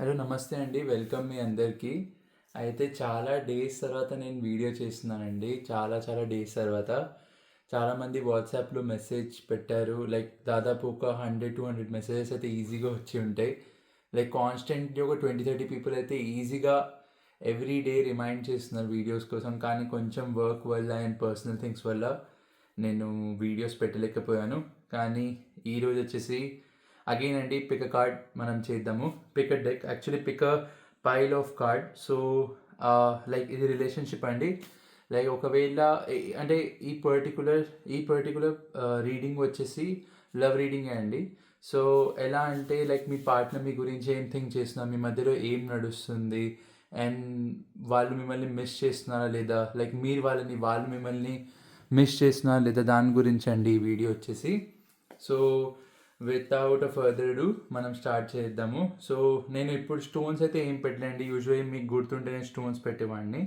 Hello నమస్తే అండి, welcome మీ అందరికీ. అయితే చాలా డేస్ తర్వాత నేను వీడియో చేస్తున్నానండి. చాలా డేస్ తర్వాత చాలామంది వాట్సాప్లో మెసేజ్ పెట్టారు. లైక్ దాదాపు ఒక 100-200 మెసేజెస్ అయితే ఈజీగా వచ్చి ఉంటాయి. లైక్ కాన్స్టెంట్లీ ఒక 20-30 పీపుల్ అయితే ఈజీగా ఎవ్రీ డే రిమైండ్ చేస్తున్నారు వీడియోస్ కోసం. కానీ కొంచెం వర్క్ వల్ల అండ్ పర్సనల్ థింగ్స్ వల్ల నేను వీడియోస్ పెట్టలేకపోయాను. కానీ ఈరోజు వచ్చేసి అగైన్ అండి పిక్ అ కార్డ్ మనం చేద్దాము. Pick a deck, actually pick a pile of card. So like ఇది రిలేషన్షిప్ అండి. లైక్ ఒకవేళ అంటే ఈ పర్టికులర్ రీడింగ్ వచ్చేసి లవ్ రీడింగే అండి. సో ఎలా అంటే లైక్ మీ పార్ట్నర్ మీ గురించి ఏం థింక్ చేస్తున్నారు, మీ మధ్యలో ఏం నడుస్తుంది, అండ్ వాళ్ళు మిమ్మల్ని మిస్ చేస్తున్నారా లేదా, లైక్ వాళ్ళు మిమ్మల్ని మిస్ చేస్తున్నారా లేదా, దాని గురించి అండి ఈ వీడియో వచ్చేసి. So without a further do మనం స్టార్ట్ చేద్దాము. సో నేను ఇప్పుడు స్టోన్స్ అయితే ఏం పెట్టలేండి. యూజువల్లీ మీకు గుర్తుంటే నేను స్టోన్స్ పెట్టేవాడిని,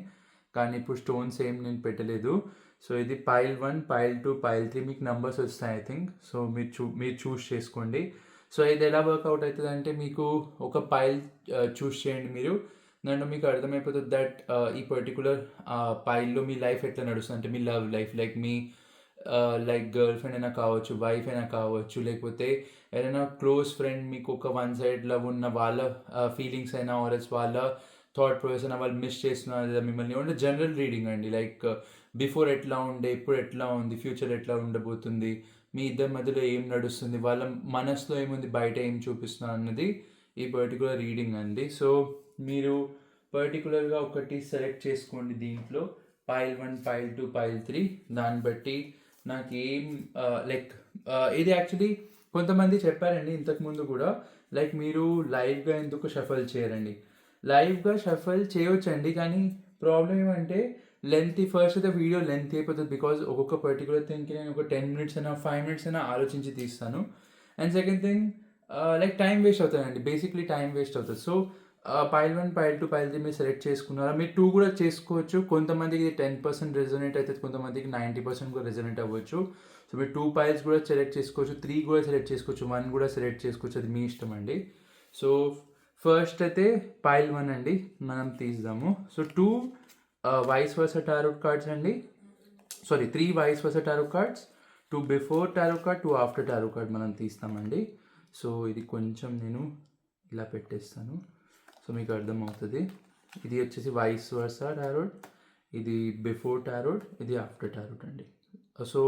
కానీ ఇప్పుడు స్టోన్స్ ఏం నేను పెట్టలేదు. సో ఇది పైల్ 1, పైల్ 2, పైల్ 3 మీకు నెంబర్స్ వస్తాయి ఐ థింక్. సో మీరు చూస్ చేసుకోండి. సో ఇది ఎలా వర్కౌట్ అవుతుంది అంటే మీకు ఒక పైల్ చూస్ చేయండి మీరు. దాంట్లో మీకు అర్థమైపోతుంది దట్ ఈ పర్టికులర్ పైల్లో మీ లైఫ్ ఎట్లా నడుస్తుంది అంటే మీ లవ్ లైఫ్, లైక్ మీ లైక్ గర్ల్ ఫ్రెండ్ అయినా కావచ్చు, వైఫ్ అయినా కావచ్చు, లేకపోతే ఏదైనా క్లోజ్ ఫ్రెండ్ మీకు ఒక వన్ సైడ్ లవ్ ఉన్న వాళ్ళ ఫీలింగ్స్ అయినా ఆర్ఎస్ వాళ్ళ థాట్ ప్రాసెస్ అయినా వాళ్ళు మిస్ చేస్తున్నారు లేదా మిమ్మల్ని. అంటే జనరల్ రీడింగ్ అండి. లైక్ బిఫోర్ ఎట్లా ఉండే, ఇప్పుడు ఎట్లా ఉంది, ఫ్యూచర్ ఎట్లా ఉండబోతుంది, మీ ఇద్దరి మధ్యలో ఏం నడుస్తుంది, వాళ్ళ మనసులో ఏముంది, బయట ఏం చూపిస్తున్నారు అన్నది ఈ పర్టికులర్ రీడింగ్ అండి. సో మీరు పర్టికులర్గా ఒకటి సెలెక్ట్ చేసుకోండి దీంట్లో, పైల్ 1, పైల్ 2, పైల్ 3. దాన్ని బట్టి నాకు ఏం లైక్ ఇది యాక్చువల్లీ కొంతమంది చెప్పారండి ఇంతకుముందు కూడా, లైక్ మీరు లైవ్గా ఎందుకు షఫల్ చేయరండి. లైవ్గా షఫల్ చేయొచ్చండి, కానీ ప్రాబ్లం ఏమంటే ఫస్ట్ అయితే వీడియో లెంత్ అయిపోతుంది. బికాజ్ ఒక్కొక్క పర్టికులర్ థింగ్కి నేను ఒక 10 మినిట్స్ అయినా 5 మినిట్స్ అయినా ఆలోచించి తీస్తాను. And second thing like time waste అవుతుందండి, బేసిక్లీ టైం వేస్ట్ అవుతుంది. సో పైల్ 1, పైల్ 2, పైల్ 3 మీరు సెలెక్ట్ చేసుకున్నారా, మీరు 2 కూడా చేసుకోవచ్చు. కొంతమందికి 10% రెజొనేట్ అవుతుంది, కొంతమందికి 90% కూడా రెజొనేట్ అవ్వచ్చు. సో మీరు 2 పైల్స్ కూడా సెలెక్ట్ చేసుకోవచ్చు, 3 కూడా సెలెక్ట్ చేసుకోవచ్చు, 1 కూడా సెలెక్ట్ చేసుకోవచ్చు, అది మీ ఇష్టం అండి. సో ఫస్ట్ అయితే పైల్ 1 అండి మనం తీద్దాము. So 2 vice versa tarot cards అండి, sorry 3 vice versa tarot cards, 2 before tarot card, 2 after tarot card మనం తీస్తామండి. సో ఇది కొంచెం నేను ఇలా పెట్టేస్తాను సో మీకు అర్థమవుతుంది. ఇది వచ్చేసి వైస్ వర్సా టారోట్, ఇది బిఫోర్ టారోట్, ఇది ఆఫ్టర్ టారోట్ అండి. సో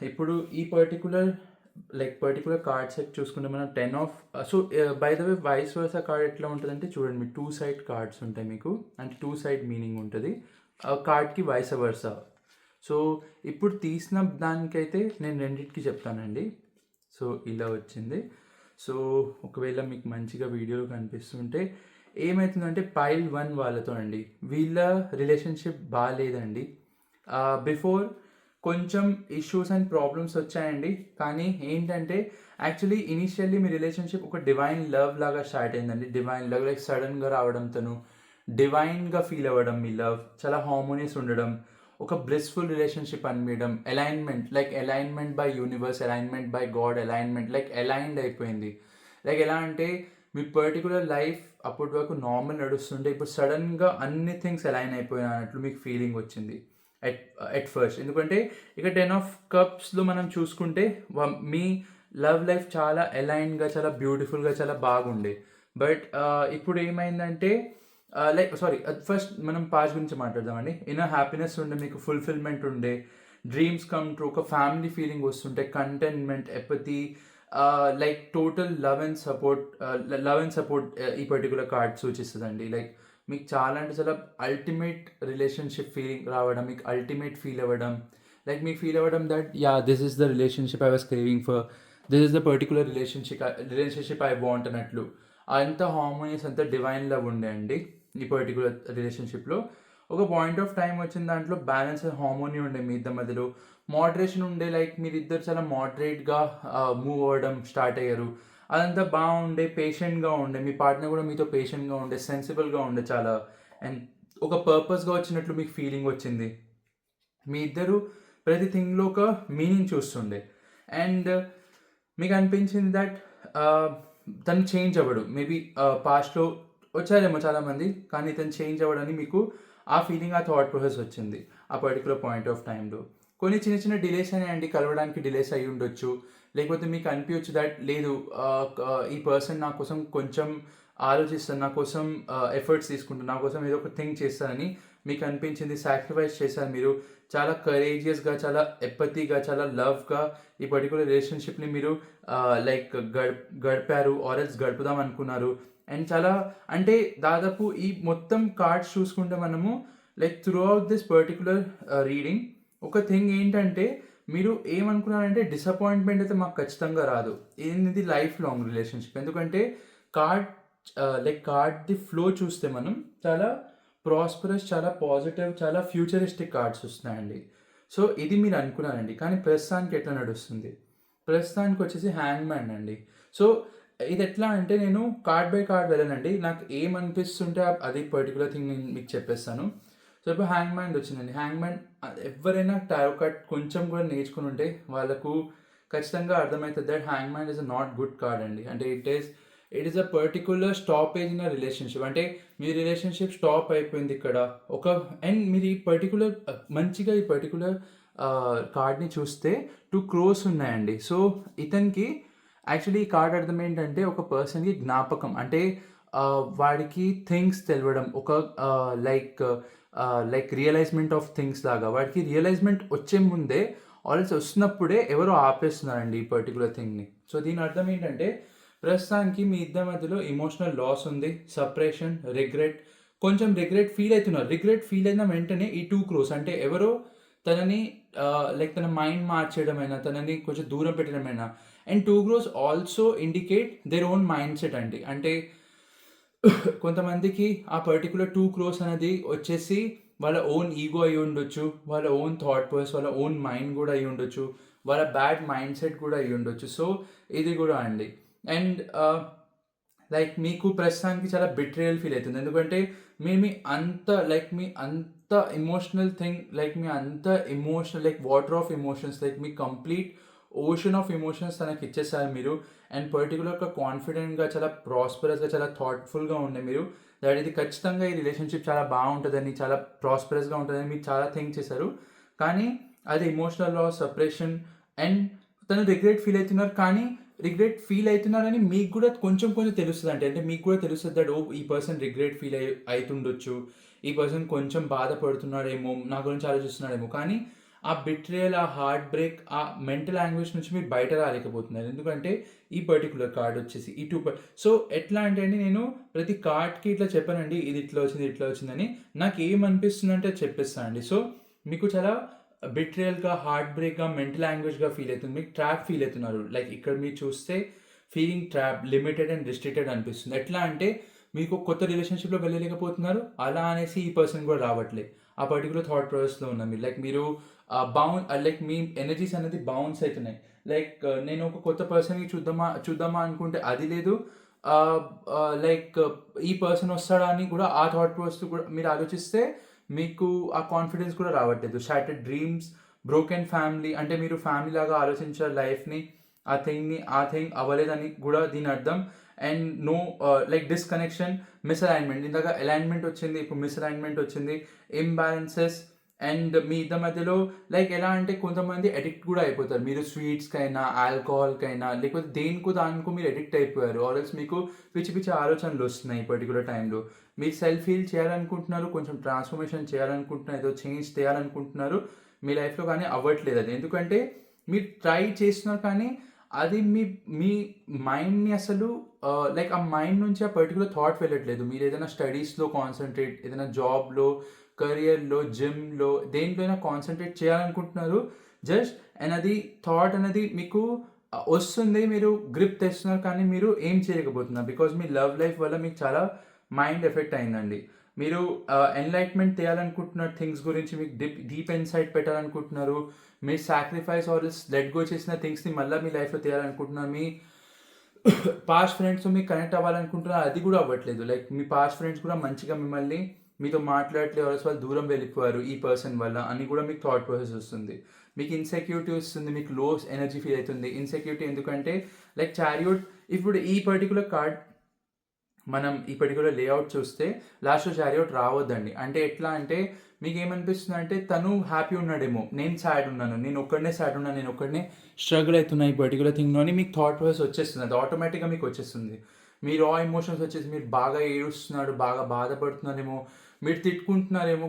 ఇప్పుడు ఈ పర్టికులర్ కార్డ్ సెట్ చూసుకుంటే మనం 10 of. So by the way vice versa card ఎట్లా ఉంటుందంటే చూడండి, మీకు 2 సైడ్ కార్డ్స్ ఉంటాయి మీకు, అంటే 2 సైడ్ మీనింగ్ ఉంటుంది కార్డ్కి వైస్ వర్సా. సో ఇప్పుడు తీసిన దానికైతే నేను రెండింటికి చెప్తానండి. సో ఇలా వచ్చింది. సో ఒకవేళ మీకు మంచిగా వీడియోలో కనిపిస్తుంటే ఏమవుతుందంటే పైల్ 1 వాళ్ళతో అండి, వీళ్ళ రిలేషన్షిప్ బాగాలేదండి. బిఫోర్ కొంచెం ఇష్యూస్ అండ్ ప్రాబ్లమ్స్ వచ్చాయండి. కానీ ఏంటంటే యాక్చువల్లీ ఇనీషియల్లీ మీ రిలేషన్షిప్ ఒక డివైన్ లవ్ లాగా స్టార్ట్ అయిందండి. డివైన్ లవ్ లైక్ సడన్గా రావడం, తను డివైన్గా ఫీల్ అవ్వడం, మీ లవ్ చాలా హార్మోనియస్ ఉండడం, ఒక బ్లిస్ఫుల్ రిలేషన్షిప్ అనిపించడం, alignment by universe, alignment by God, alignment like aligned అయిపోయింది. లైక్ ఎలా అంటే మీ పర్టికులర్ లైఫ్ అప్పటి వరకు నార్మల్ నడుస్తుంటే ఇప్పుడు సడన్గా అన్ని థింగ్స్ అలైన్ అయిపోయినా అన్నట్లు మీకు ఫీలింగ్ వచ్చింది ఎట్ ఫస్ట్. ఎందుకంటే ఇక 10 ఆఫ్ కప్స్లో మనం చూసుకుంటే మీ లవ్ లైఫ్ చాలా అలైన్గా, చాలా బ్యూటిఫుల్గా, చాలా బాగుండే. బట్ ఇప్పుడు ఏమైందంటే ఫస్ట్ మనం పాస్ట్ గురించి మాట్లాడదామండి. ఇన్నర్ హ్యాపీనెస్ ఉండే, మీకు ఫుల్ఫిల్మెంట్ ఉండే, డ్రీమ్స్ కమ్ ట్రూ, ఒక ఫ్యామిలీ ఫీలింగ్ వస్తుంటే, contentment, ఎపతి, like total love and support ఈ పర్టికులర్ కార్డ్ సూచిస్తుందండి. లైక్ మీకు చాలా అంటే చాలా అల్టిమేట్ రిలేషన్షిప్ ఫీలింగ్ రావడం, మీకు అల్టిమేట్ ఫీల్ అవ్వడం, లైక్ మీకు ఫీల్ అవ్వడం that this is the relationship I was craving for, this is the particular relationship I want అన్నట్లు. అంత హార్మోనియస్, అంత డివైన్ లవ్ ఉండే అండి ఈ పర్టికులర్ రిలేషన్షిప్లో. ఒక పాయింట్ ఆఫ్ టైం వచ్చిన దాంట్లో బ్యాలెన్స్ హార్మోనీ ఉండే, మీ ఇద్దరి మధ్యలో మోడరేషన్ ఉండే. లైక్ మీరిద్దరు చాలా మోడరేట్గా మూవ్ అవ్వడం స్టార్ట్ అయ్యారు. అదంతా బాగుండే, పేషెంట్గా ఉండే, మీ పార్ట్నర్ కూడా మీతో పేషెంట్గా ఉండే, సెన్సిబుల్గా ఉండే చాలా, అండ్ ఒక పర్పస్గా వచ్చినట్లు మీకు ఫీలింగ్ వచ్చింది. మీ ఇద్దరు ప్రతి థింగ్లో ఒక మీనింగ్ చూస్తుండే. అండ్ మీకు అనిపించింది దట్ తను చేంజ్ అవ్వడు. మేబీ పాస్ట్‌లో వచ్చారేమో చాలామంది. కానీ తను చేంజ్ అవ్వడని మీకు ఆ ఫీలింగ్, ఆ థాట్ ప్రాసెస్ వచ్చింది. ఆ పర్టిక్యులర్ పాయింట్ ఆఫ్ టైమ్‌లో. కొన్ని చిన్న చిన్న డిలేస్ అయినాయండి. కలవడానికి డిలేస్ అయ్యుండొచ్చు. లేకపోతే మీకు అనిపియొచ్చు దట్ లేదు ఈ పర్సన్ నా కోసం కొంచెం ఆలోచిస్తాడు. నా కోసం ఎఫర్ట్స్ తీసుకుంటాడు. నా కోసం ఏదో ఒక థింగ్ చేస్తారని మీకు అనిపించింది. సాక్రిఫైస్ చేశారు మీరు. చాలా కరేజియస్‌గా, చాలా ఎంపతీగా, చాలా లవ్‌గా ఈ పర్టిక్యులర్ రిలేషన్‌షిప్‌ని మీరు లైక్ గడిపారు ఆర్ ఎల్స్ గడుపుదాం అనుకున్నారు. అండ్ చాలా అంటే దాదాపు ఈ మొత్తం కార్డ్స్ చూసుకుంటే మనము like through out this particular reading ఒక థింగ్ ఏంటంటే మీరు ఏమనుకున్నారంటే డిసప్పాయింట్మెంట్ అయితే మాకు ఖచ్చితంగా రాదు. ఇది లైఫ్ లాంగ్ రిలేషన్షిప్. ఎందుకంటే కార్డ్ కార్డ్‌ది ఫ్లో చూస్తే మనం చాలా ప్రాస్పరస్, చాలా పాజిటివ్, చాలా ఫ్యూచరిస్టిక్ కార్డ్స్ వస్తున్నాయండి. సో ఇది మీరు అనుకున్నారండి. కానీ ప్రస్తుతానికి ఎట్లా నడుస్తుంది? ప్రస్తుతానికి వచ్చేసి హ్యాంగ్ మ్యాన్ అండి. సో ఇది ఎట్లా అంటే నేను కార్డ్ బై కార్డ్ వెళ్ళనండి. నాకు ఏమనిపిస్తుంటే అది పర్టిక్యులర్ థింగ్ నేను మీకు చెప్పేస్తాను. సో ఇప్పుడు హ్యాంగ్ మ్యాన్ వచ్చిందండి. హ్యాంగ్ మ్యాన్ ఎవరైనా టారో కార్డ్ కొంచెం కూడా నేర్చుకుని ఉంటే వాళ్ళకు ఖచ్చితంగా అర్థమవుతుంది that hang man is a not good card అండి. అంటే it is a particular stoppage in a relationship. అంటే మీ రిలేషన్షిప్ స్టాప్ అయిపోయింది ఇక్కడ అండ్ మీరు ఈ పర్టిక్యులర్ మంచిగా ఈ పర్టిక్యులర్ కార్డ్ని చూస్తే 2 క్రోస్ ఉన్నాయండి. సో ఇతనికి యాక్చువల్లీ ఈ కార్డ్ అర్థం ఏంటంటే ఒక పర్సన్కి జ్ఞాపకం అంటే వాడికి థింగ్స్ తెలవడం ఒక లైక్ రియలైజ్మెంట్ ఆఫ్ థింగ్స్ లాగా వాడికి రియలైజ్మెంట్ వచ్చే ముందే ఆల్రెడీ వస్తున్నప్పుడే ఎవరో ఆపేస్తున్నారండి ఈ పర్టికులర్ థింగ్ని. సో దీని అర్థం ఏంటంటే ప్రస్తుతానికి మీ ఇద్దరి మధ్యలో ఎమోషనల్ లాస్ ఉంది, సపరేషన్, రిగ్రెట్, కొంచెం రిగ్రెట్ ఫీల్ అవుతున్నారు. రిగ్రెట్ ఫీల్ అయిన వెంటనే ఈ 2 క్రోస్ అంటే ఎవరో తనని తన మైండ్ మార్చేయడమైనా, తనని కొంచెం దూరం పెట్టడమైనా. And 2 cross also indicate their own mindset అండి. అంటే కొంతమందికి ఆ పర్టికులర్ 2 క్రోస్ అనేది వచ్చేసి వాళ్ళ ఓన్ ఈగో అయి ఉండొచ్చు, వాళ్ళ ఓన్ థాట్ ప్రాసెస్, వాళ్ళ ఓన్ మైండ్ కూడా అయి ఉండొచ్చు, వాళ్ళ బ్యాడ్ మైండ్ సెట్ కూడా అయి ఉండొచ్చు. సో ఇది కూడా అండి. అండ్ మీకు ప్రస్తుతానికి చాలా బిట్రేయల్ ఫీల్ అవుతుంది. ఎందుకంటే మీ అంత ఎమోషనల్ థింగ్ మీ అంత emotional water of emotions me complete ocean of emotions తనకి ఇచ్చేసారు మీరు. అండ్ పర్టికులర్గా కాన్ఫిడెంట్గా, చాలా ప్రాస్పరస్గా, చాలా థాట్ఫుల్గా ఉండే మీరు దట్ ఇది ఖచ్చితంగా ఈ రిలేషన్షిప్ చాలా బాగుంటుందని, చాలా ప్రాస్పరస్గా ఉంటుందని మీరు చాలా థింక్ చేశారు. కానీ అది ఎమోషనల్ లాస్, సపరేషన్ అండ్ తను రిగ్రెట్ ఫీల్ అవుతున్నారు. కానీ రిగ్రెట్ ఫీల్ అవుతున్నారని మీకు కూడా కొంచెం తెలుస్తుంది. అంటే మీకు కూడా తెలుస్తుంది దట్ ఈ పర్సన్ రిగ్రెట్ ఫీల్ అవుతుండొచ్చు, ఈ పర్సన్ కొంచెం బాధపడుతున్నాడేమో, నా గురించి ఆలోచిస్తున్నాడేమో. కానీ ఆ బిట్రేయల్, ఆ హార్ట్ బ్రేక్, ఆ మెంటల్ యాంగ్వేజ్ నుంచి మీరు బయట రాలేకపోతున్నారు. ఎందుకంటే ఈ పర్టికులర్ కార్డ్ వచ్చేసి ఈ 2 సో ఎట్లా అంటే అండి నేను ప్రతి కార్డ్కి ఇట్లా చెప్పానండి, ఇది ఇట్లా వచ్చింది, ఇట్లా వచ్చిందని. నాకు ఏమనిపిస్తుందంటే చెప్పేస్తాను అండి. సో మీకు చాలా బిట్రేయల్గా, హార్ట్ బ్రేక్గా, మెంటల్ యాంగ్వేజ్గా ఫీల్ అవుతుంది. మీకు ట్రాప్ ఫీల్ అవుతున్నారు. ఇక్కడ మీరు చూస్తే feeling trap, limited and restricted అనిపిస్తుంది. ఎట్లా అంటే మీకు కొత్త రిలేషన్షిప్లో వెళ్ళలేకపోతున్నారు, అలా అనేసి ఈ పర్సన్ కూడా రావట్లేదు. ఆ పర్టికులర్ థాట్ ప్రాసెస్లో ఉన్నారు మీరు. మీరు మీ ఎనర్జీస్ అనేది బౌన్స్ అవుతున్నాయి. నేను ఒక కొత్త పర్సన్కి చూద్దామా అనుకుంటే అది లేదు. ఈ పర్సన్ వస్తాడా అని కూడా ఆ థాట్ ప్రాసెస్ కూడా మీరు ఆలోచిస్తే మీకు ఆ కాన్ఫిడెన్స్ కూడా రావట్లేదు. షాటర్డ్ డ్రీమ్స్, బ్రోకెన్ ఫ్యామిలీ, అంటే మీరు ఫ్యామిలీ లాగా ఆలోచించారు లైఫ్ని, ఆ థింగ్ అవ్వలేదని కూడా దీని అర్థం. And no disconnection, misalignment. ఇందాక అలైన్మెంట్ వచ్చింది, ఇప్పుడు మిస్అలైన్మెంట్ వచ్చింది. ఇంబ్యాలెన్సెస్ అండ్ మీ ఇద్దరి మధ్యలో ఎలా అంటే కొంతమంది అడిక్ట్ కూడా అయిపోతారు. మీరు స్వీట్స్కైనా, ఆల్కహాల్కైనా, లేకపోతే దానికో మీరు అడిక్ట్ అయిపోయారు. ఆల్రెడీ మీకు పిచ్చి ఆలోచనలు వస్తున్నాయి ఈ పర్టికులర్ టైంలో. మీరు సెల్ఫ్ హీల్ చేయాలనుకుంటున్నారు, కొంచెం ట్రాన్స్ఫర్మేషన్ చేయాలనుకుంటున్నారు, ఏదో చేంజ్ చేయాలనుకుంటున్నారు మీ లైఫ్లో, కానీ అవ్వట్లేదు అది. ఎందుకంటే మీరు ట్రై చేస్తున్నారు కానీ అది మీ మైండ్ని అసలు ఆ మైండ్ నుంచి ఆ పర్టికులర్ థాట్ వెళ్ళట్లేదు. మీరు ఏదైనా స్టడీస్లో కాన్సన్ట్రేట్, ఏదైనా జాబ్లో, కెరియర్లో, జిమ్లో, దేంట్లోనైనా కాన్సన్ట్రేట్ చేయాలనుకుంటున్నారు జస్ట్. అండ్ అది థాట్ అనేది మీకు వస్తుంది, మీరు గ్రిప్ తెస్తున్నారు కానీ మీరు ఏం చేయలేకపోతున్నారు. బికాజ్ మీ లవ్ లైఫ్ వల్ల మీకు చాలా మైండ్ ఎఫెక్ట్ అయిందండి. మీరు ఎన్లైట్మెంట్ చేయాలనుకుంటున్నారు థింగ్స్ గురించి, మీకు డీప్ ఇన్సైట్ పెట్టాలనుకుంటున్నారు, మీరు సాక్రిఫైస్ ఆర్ లెట్ గో చేసిన థింగ్స్ని మళ్ళీ మీ లైఫ్లో తీయాలనుకుంటున్నారు. మీ పాస్ట్ ఫ్రెండ్స్తో మీకు కనెక్ట్ అవ్వాలనుకుంటున్నారు, అది కూడా అవ్వట్లేదు. మీ పాస్ట్ ఫ్రెండ్స్ కూడా మంచిగా మీతో మాట్లాడట్లేదు, వాళ్ళు దూరం వెళ్ళిపోయారు ఈ పర్సన్ వల్ల అని కూడా మీకు థాట్ ప్రాసెస్ వస్తుంది. మీకు ఇన్సెక్యూరిటీ వస్తుంది, మీకు లో ఎనర్జీ ఫీల్ అవుతుంది. ఇన్సెక్యూరిటీ ఎందుకంటే లైక్ చారియోట్, ఇప్పుడు ఈ పర్టికులర్ కార్డ్ మనం ఈ పర్టికులర్ లేఅవుట్ చూస్తే లాస్ట్లో చారియోట్ రావద్దండి. అంటే ఎట్లా అంటే మీకు ఏమనిపిస్తుంది అంటే తను హ్యాపీ ఉన్నాడేమో, నేను సాడ్ ఉన్నాను, నేను ఒక్కడనే సాడ్ ఉన్నాను, నేను ఒక్కడనే స్ట్రగుల్ అవుతున్నా ఈ పర్టికులర్ థింగ్లో అని మీకు థాట్ ప్రాసెస్ వచ్చేస్తుంది. అది ఆటోమేటిక్గా మీకు వచ్చేస్తుంది. మీ రా ఎమోషన్స్ వచ్చేసి మీరు బాగా ఏడుస్తున్నాడు, బాగా బాధపడుతున్నారేమో, మీరు తిట్టుకుంటున్నారేమో,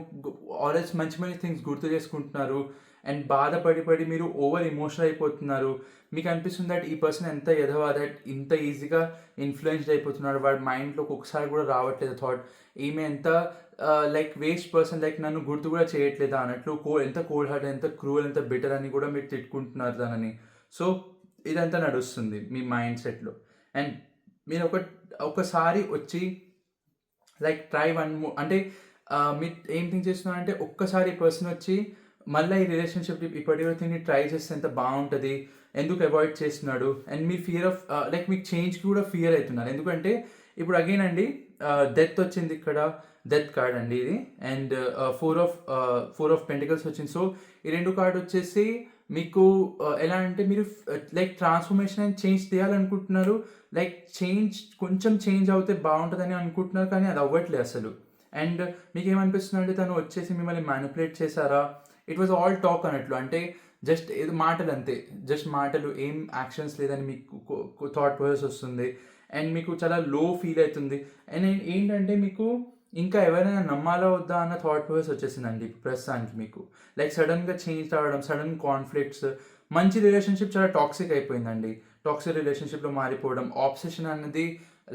ఆల్రెడీ మంచి మంచి థింగ్స్ గుర్తు చేసుకుంటున్నారు అండ్ బాధపడి మీరు ఓవర్ ఎమోషనల్ అయిపోతున్నారు. మీకు అనిపిస్తుంది దట్ ఈ పర్సన్ ఎంత ఎదవా, దట్ ఇంత ఈజీగా ఇన్ఫ్లుయెన్స్డ్ అయిపోతున్నాడు, వాడి మైండ్లోకి ఒకసారి కూడా రావట్లేదు థాట్, ఈమె ఎంత లైక్ వేస్ట్ పర్సన్, లైక్ నన్ను గుర్తు కూడా చేయట్లేదా అన్నట్లు, ఎంత కోల్డ్ హార్ట్, ఎంత క్రూవల్, ఎంత బెటర్ అని కూడా మీరు తిట్టుకుంటున్నారు దానని. సో ఇదంతా నడుస్తుంది మీ మైండ్ సెట్లో. అండ్ మీరు ఒకసారి వచ్చి లైక్ ట్రై వన్ మోర్ అంటే మీరు ఏం థింక్ చేస్తున్నారు అంటే ఒక్కసారి పర్సన్ వచ్చి మళ్ళీ ఈ రిలేషన్షిప్ ఈ పర్టికులర్ థింగ్ని ట్రై చేస్తే ఎంత బాగుంటుంది, ఎందుకు అవాయిడ్ చేస్తున్నాడు, and me fear of like మీకు చేంజ్కి కూడా ఫియర్ అవుతున్నారు. ఎందుకంటే ఇప్పుడు అగైన్ అండి డెత్ వచ్చింది ఇక్కడ, డెత్ కార్డ్ అండి ఇది, అండ్ ఫోర్ ఆఫ్ పెంటికల్స్ వచ్చింది. సో ఈ రెండు కార్డ్ వచ్చేసి మీకు ఎలా అంటే మీరు లైక్ ట్రాన్స్ఫర్మేషన్ అండ్ చేంజ్ చేయాలనుకుంటున్నారు, లైక్ కొంచెం చేంజ్ అవుతే బాగుంటుందని అనుకుంటున్నారు, కానీ అది అవ్వట్లేదు అసలు. అండ్ మీకు ఏమనిపిస్తుంది అంటే తను వచ్చేసి మిమ్మల్ని మ్యానిపులేట్ చేశారా, ఇట్ వాజ్ ఆల్ టాక్ అన్నట్లు, అంటే జస్ట్ ఏదో మాటలు అంతే, జస్ట్ మాటలు, ఏం యాక్షన్స్ లేదని మీకు థాట్ ప్రాసెస్ వస్తుంది. అండ్ మీకు చాలా లో ఫీల్ అవుతుంది. అండ్ ఏంటంటే మీకు ఇంకా ఎవరైనా నమ్మాలా వద్దా అన్న థాట్ ప్రాసెస్ వచ్చేసిందండి ప్రస్తుతానికి మీకు. లైక్ సడన్గా చేంజ్ రావడం, సడన్ కాన్ఫ్లిక్ట్స్, మంచి రిలేషన్షిప్ చాలా టాక్సిక్ అయిపోయిందండి, టాక్సిక్ రిలేషన్షిప్లో మారిపోవడం, ఆబ్సెషన్ అనేది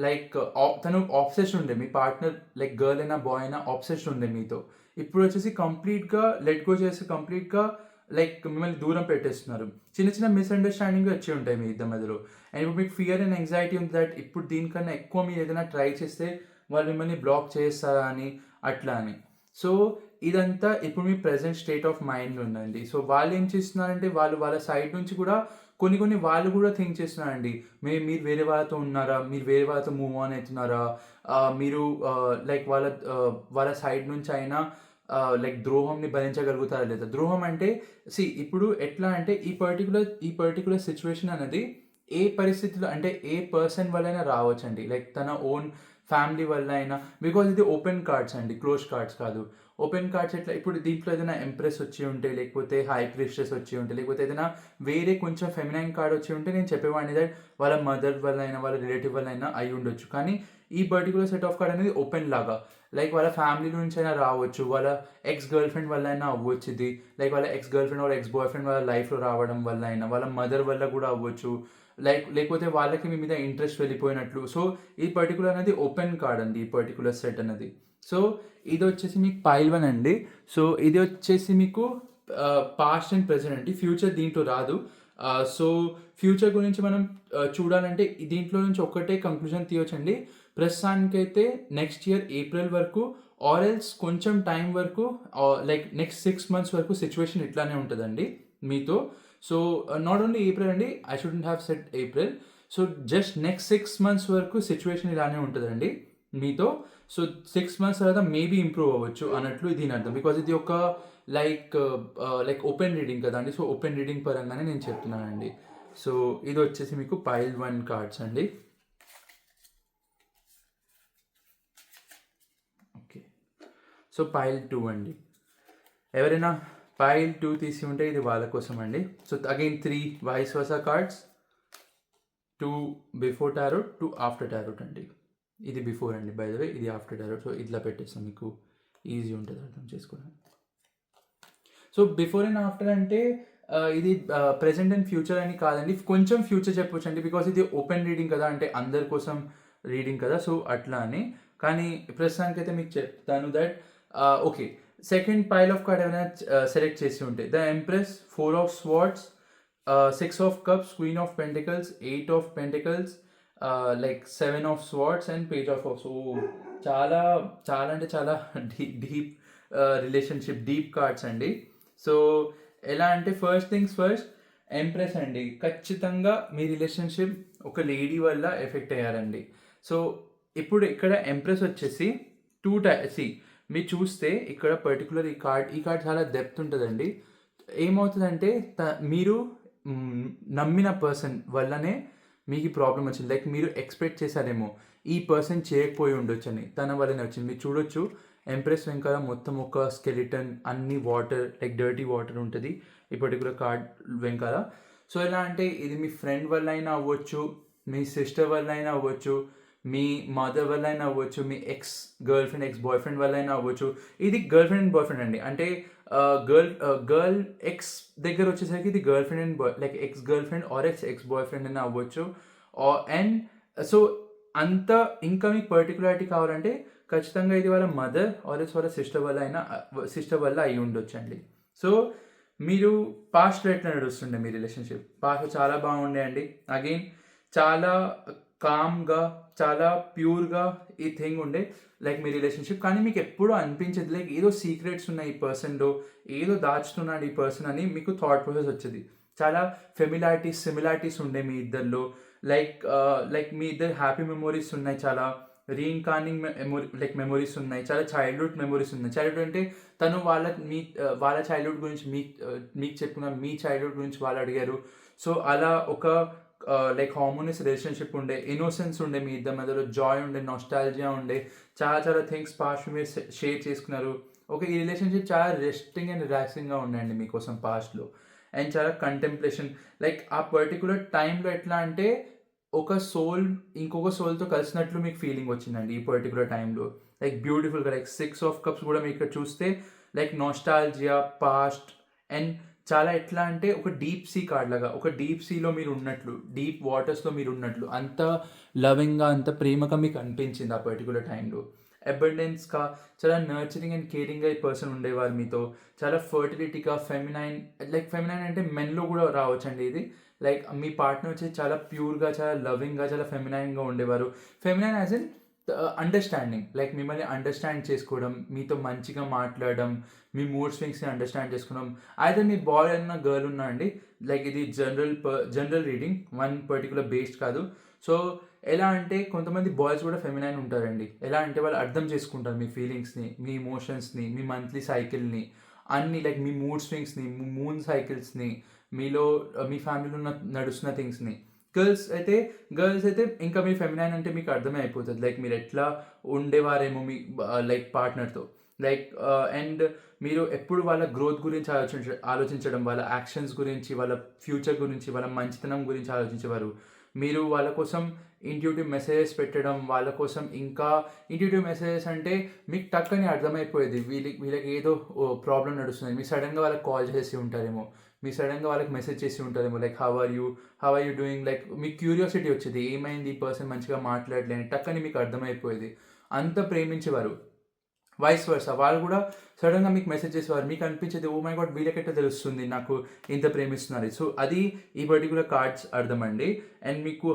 లైక్ తను ఆబ్సెషన్ ఉండే, మీ పార్ట్నర్ లైక్ గర్ల్ అయినా బాయ్ అయినా ఆబ్సెషన్ ఉండే మీతో, ఇప్పుడు వచ్చేసి కంప్లీట్గా లెట్ గో చేసి కంప్లీట్గా లైక్ మిమ్మల్ని దూరం పెట్టేస్తున్నారు. చిన్న చిన్న మిస్అండర్స్టాండింగ్ వచ్చి ఉంటాయి మీ ఇద్దరి మధ్యలో. అండ్ ఇప్పుడు మీకు ఫియర్ అండ్ యాంగ్జైటీ ఉంది దట్ ఇప్పుడు దీనికన్నా ఎక్కువ మీరు ఏదైనా ట్రై చేస్తే వాళ్ళు మిమ్మల్ని బ్లాక్ చేస్తారా అని, అట్లా అని. సో ఇదంతా ఇప్పుడు మీ ప్రజెంట్ స్టేట్ ఆఫ్ మైండ్ ఉందండి. సో వాళ్ళు ఏం చేస్తున్నారంటే వాళ్ళ సైడ్ నుంచి కూడా కొన్ని వాళ్ళు కూడా థింక్ చేస్తున్నారండి, మీరు వేరే వాళ్ళతో ఉన్నారా, మీరు వేరే వాళ్ళతో మూవ్ ఆన్ అవుతున్నారా, మీరు లైక్ వాళ్ళ సైడ్ నుంచి అయినా లైక్ ద్రోహంని భరించగలుగుతారా లేదా. ద్రోహం అంటే ఇప్పుడు ఎట్లా అంటే ఈ పర్టికులర్ సిచ్యువేషన్ అనేది ఏ పరిస్థితిలో అంటే ఏ పర్సన్ వల్లైనా రావచ్చండి, లైక్ తన ఓన్ ఫ్యామిలీ వల్ల అయినా, బికాజ్ ఇది ఓపెన్ కార్డ్స్ అండి, క్లోజ్ కార్డ్స్ కాదు. ఓపెన్ కార్డ్స్ ఎట్లా, ఇప్పుడు దీంట్లో ఏదైనా ఎంప్రెస్ వచ్చి ఉంటే, లేకపోతే హై ప్రిస్టెస్ వచ్చి ఉంటే, లేకపోతే ఏదైనా వేరే కొంచెం ఫెమినైన్ కార్డ్ వచ్చి ఉంటే నేను చెప్పేవాడిని దట్ వాళ్ళ మదర్ వల్ల అయినా వాళ్ళ రిలేటివ్ వల్ల అయినా అయి ఉండొచ్చు. కానీ ఈ పర్టికులర్ సెట్ ఆఫ్ కార్డ్ అనేది ఓపెన్ లాగా, లైక్ వాళ్ళ ఫ్యామిలీ నుంచి అయినా రావచ్చు, వాళ్ళ ఎక్స్ గర్ల్ ఫ్రెండ్ వల్ల అయినా అవ్వచ్చు ఇది, లైక్ వాళ్ళ ఎక్స్ గర్ల్ ఫ్రెండ్ వాళ్ళ ఎక్స్ బాయ్ ఫ్రెండ్ వాళ్ళ లైఫ్లో రావడం వల్ల అయినా, వాళ్ళ మదర్ వల్ల కూడా అవ్వచ్చు, లేకపోతే వాళ్ళకి మీ మీద ఇంట్రెస్ట్ వెళ్ళిపోయినట్లు. సో ఈ పర్టికులర్ అనేది ఓపెన్ కార్డ్ అండి, ఈ పర్టికులర్ సెట్ అనేది. సో ఇది వచ్చేసి మీకు పైల్ 1 అండి. సో ఇది వచ్చేసి మీకు పాస్ట్ అండ్ ప్రెజెంట్ అండి, ఫ్యూచర్ దీంట్లో రాదు. సో ఫ్యూచర్ గురించి మనం చూడాలంటే దీంట్లో నుంచి ఒక్కటే కంక్లూజన్ తీయొచ్చండి, ప్రస్తుతానికైతే నెక్స్ట్ ఇయర్ ఏప్రిల్ వరకు ఆర్ ఎల్స్ కొంచెం టైం వరకు లైక్ నెక్స్ట్ 6 months వరకు సిచ్యువేషన్ ఇట్లానే ఉంటుందండి మీతో. సో నాట్ ఓన్లీ ఏప్రిల్ అండి, I shouldn't have set April. So just next 6 months వరకు సిచ్యువేషన్ ఇలానే ఉంటుందండి మీతో. సో 6 months తర్వాత మేబీ ఇంప్రూవ్ అవ్వచ్చు అన్నట్లు దీని అర్థం, బికాజ్ ఇది ఒక లైక్ ఓపెన్ రీడింగ్ కదండి. సో ఓపెన్ రీడింగ్ పరంగానే నేను చెప్తున్నానండి. సో ఇది వచ్చేసి మీకు పైల్ 1 కార్డ్స్ అండి. ఓకే, సో పైల్ 2 అండి. ఎవరైనా పైల్ 2 తీసి ఉంటే ఇది వాళ్ళ కోసం అండి. So again 3 vice versa cards, 2 before tarot, 2 after tarot అండి. ఇది బిఫోర్ అండి బై ద వే, ఇది ఆఫ్టర్ టారోట్. సో ఇట్లా పెట్టేస్తాం, మీకు ఈజీ ఉంటుంది అర్థం చేసుకోవడం. సో బిఫోర్ అండ్ ఆఫ్టర్ అంటే ఇది ప్రెజెంట్ అండ్ ఫ్యూచర్ అని కాదండి, కొంచెం ఫ్యూచర్ చెప్పొచ్చు అండి, బికాస్ ఇది ఓపెన్ రీడింగ్ కదా, అంటే అందరి కోసం రీడింగ్ కదా, సో అట్లా అని. కానీ ప్రస్తుతానికైతే మీకు చెప్తాను that okay, second pile of card ఏమైనా సెలెక్ట్ చేసి ఉంటే the empress, 4 of Swords, 6 of Cups, Queen of Pentacles, 8 of Pentacles, like 7 of Swords and Page of Cups. So చాలా చాలా అంటే చాలా డీప్ రిలేషన్షిప్, డీప్ కార్డ్స్ అండి. సో ఎలా అంటే ఫస్ట్ థింగ్స్ ఫస్ట్, ఎంప్రెస్ అండి, ఖచ్చితంగా మీ రిలేషన్షిప్ ఒక లేడీ వల్ల ఎఫెక్ట్ అయ్యారండి. సో ఇప్పుడు ఇక్కడ ఎంప్రెస్ వచ్చేసి 2 మీరు చూస్తే ఇక్కడ పర్టికులర్ ఈ కార్డ్ చాలా డెప్త్ ఉంటుందండి. ఏమవుతదంటే మీరు నమ్మిన పర్సన్ వల్లనే మీకు ఈ ప్రాబ్లమ్ వచ్చింది. లైక్ మీరు ఎక్స్‌పెక్ట్ చేశారేమో, ఈ పర్సన్ చేయకపోయి ఉండొచ్చని. తన వల్లనే వచ్చింది. మీరు చూడొచ్చు 'ఎంప్రెస్' వెనకాల మొత్తం ఒక స్కెలిటన్, అన్ని వాటర్, లైక్ డర్టీ వాటర్ ఉంటది. ఈ పర్టిక్యులర్ కార్డ్ వెనకాల. సో, ఎలా అంటే ఇది మీ ఫ్రెండ్ వల్ల అయినా అవ్వచ్చు, మీ సిస్టర్ వల్ల అయినా అవ్వచ్చు, మీ మదర్ వల్ల అయినా అవ్వచ్చు, మీ ఎక్స్ గర్ల్‌ఫ్రెండ్, ఎక్స్ బాయ్‌ఫ్రెండ్ వల్ల అయినా అవ్వచ్చు. ఇది గర్ల్‌ఫ్రెండ్ అండ్ బాయ్‌ఫ్రెండ్ అండి. అంటే గర్ల్ ఎక్స్ దగ్గర వచ్చేసరికి ఇది girlfriend and like ex girlfriend or ex boyfriend అయినా అవ్వచ్చు. అండ్ సో, అంత ఇంకా మీకు పర్టిక్యులారిటీ కావాలంటే ఖచ్చితంగా ఇది వాళ్ళ మదర్ ఆర్ వాళ్ళ సిస్టర్ వల్ల అయ్యి ఉండొచ్చండి. సో, మీరు పాస్ట్‌లో ఎట్లా నడుస్తుండే మీ రిలేషన్‌షిప్? పాస్ట్‌లో చాలా బాగుండే అండి. అగైన్ చాలా కామ్‌గా, చాలా ప్యూర్‌గా ఈ థింగ్ ఉండే. లైక్ మీ రిలేషన్‌షిప్. కానీ మీకు ఎప్పుడూ అనిపించేది లైక్ ఏదో సీక్రెట్స్ ఉన్నాయి ఈ పర్సన్‌లో, ఏదో దాచుతున్నాడు ఈ పర్సన్ అని మీకు థాట్ ప్రాసెస్ వచ్చేది. చాలా సిమిలారిటీస్ ఉండే మీ ఇద్దరిలో. లైక్ మీ ఇద్దరు హ్యాపీ మెమోరీస్ ఉన్నాయి చాలా. రీఇన్‌కార్నింగ్ మెమోరీస్ ఉన్నాయి. చాలా చైల్డ్‌హుడ్ మెమోరీస్ ఉన్నాయి. చైల్డ్‌హుడ్ అంటే తను వాళ్ళ చైల్డ్‌హుడ్ గురించి మీకు చెప్పుకున్నారు. మీ చైల్డ్‌హుడ్ గురించి వాళ్ళు అడిగారు. సో, అలా ఒక లైక్ హార్మోనియస్ రిలేషన్‌షిప్ ఉండే. ఇన్నోసెన్స్ ఉండే మీ ఇద్దరి మధ్యలో. జాయ్ ఉండే, నాస్టాల్జియా ఉండే. చాలా చాలా థింగ్స్ పాస్ట్ మీరు షేర్ చేసుకున్నారు. ఈ రిలేషన్‌షిప్ చాలా రెస్టింగ్ అండ్ రిలాక్సింగ్‌గా ఉండండి మీకోసం పాస్ట్‌లో. అండ్ చాలా కంటెంప్లేషన్. లైక్ ఆ పర్టిక్యులర్ టైంలో ఎట్లా అంటే ఒక సోల్ ఇంకొక సోల్‌తో కలిసినట్లు మీకు ఫీలింగ్ వచ్చిందండి ఈ పర్టిక్యులర్ టైంలో. లైక్ బ్యూటిఫుల్‌గా లైక్ 6 ఆఫ్ కప్స్ కూడా మీరు ఇక్కడ చూస్తే లైక్ నాస్టాల్జియా, పాస్ట్ అండ్ చాలా ఎట్లా అంటే ఒక డీప్ సీ కార్డ్ లాగా. ఒక డీప్ సీలో మీరు ఉన్నట్లు, డీప్ వాటర్స్‌లో మీరు ఉన్నట్లు. అంత లవింగ్‌గా, అంత ప్రేమగా మీకు అనిపించింది ఆ పర్టిక్యులర్ టైంలో. అబండెన్స్‌గా, చాలా నర్చరింగ్ అండ్ కేరింగ్‌గా ఈ పర్సన్ ఉండేవారు మీతో. చాలా ఫెర్టిలిటీగా, ఫెమినైన్ అంటే మెన్‌లో కూడా రావచ్చండి ఇది. లైక్ మీ పార్ట్నర్ వచ్చేసి చాలా ప్యూర్‌గా, చాలా లవింగ్‌గా, చాలా ఫెమినైన్‌గా ఉండేవారు. Feminine as in understanding. Like మిమ్మల్ని అండర్‌స్టాండ్ చేసుకోవడం, మీతో మంచిగా మాట్లాడడం, మీ మూడ్ స్వింగ్స్‌ని అండర్‌స్టాండ్ చేసుకోవడం. ఐదర్ మీ బాయ్ అన్నా, గర్ల్ ఉన్నా అండి. లైక్ ఇది general reading. One particular based కాదు. సో, ఎలా అంటే కొంతమంది బాయ్స్ కూడా ఫెమినైన్ ఉంటారండి. ఎలా అంటే వాళ్ళు అర్థం చేసుకుంటారు మీ ఫీలింగ్స్‌ని, మీ ఎమోషన్స్‌ని, మీ మంత్లీ సైకిల్‌ని, అన్నీ లైక్ మీ మూడ్ స్వింగ్స్‌ని, మూన్ సైకిల్స్‌ని, మీలో మీ ఫ్యామిలీలో నడుస్తున్న థింగ్స్‌ని. గర్ల్స్ అయితే ఇంకా మీ ఫెమినైన్ అంటే మీకు అర్థమే అయిపోతది. లైక్ మీరు ఎట్లా ఉండేవారేమో మీ లైక్ పార్ట్నర్‌తో. అండ్ మీరు ఎప్పుడు వాళ్ళ గ్రోత్ గురించి ఆలోచించడం, వాళ్ళ యాక్షన్స్ గురించి, వాళ్ళ ఫ్యూచర్ గురించి, వాళ్ళ మంచితనం గురించి ఆలోచించేవారు. మీరు వాళ్ళ కోసం ఇంట్యూటివ్ మెసేజెస్ పెట్టడం, వాళ్ళ కోసం ఇంకా ఇంట్యూటివ్ మెసేజెస్ అంటే మీకు టక్కని అర్థమైపోయేది. వీళ్ళకి ఏదో ప్రాబ్లమ్ నడుస్తుంది. మీరు సడెన్‌గా వాళ్ళకి కాల్ చేసి ఉంటారేమో. మీరు సడెన్‌గా వాళ్ళకి మెసేజ్ చేసి ఉంటారేమో. Like how are you doing? Like మీకు క్యూరియాసిటీ వచ్చేది. ఏమైంది ఈ పర్సన్ మంచిగా మాట్లాడలే అని టక్కని మీకు అర్థమైపోయేది. అంత ప్రేమించేవారు. Vice versa. వాళ్ళు కూడా సడెన్‌గా మీకు మెసేజ్ చేసేవారు. మీకు అనిపించేది, ఓహ్ మై గాడ్! వీళ్ళకెట్లా తెలుస్తుంది నాకు ఇంత ప్రేమిస్తున్నారని. సో, అది ఈ పర్టిక్యులర్ కార్డ్స్ అర్థమండి. అండ్ మీకు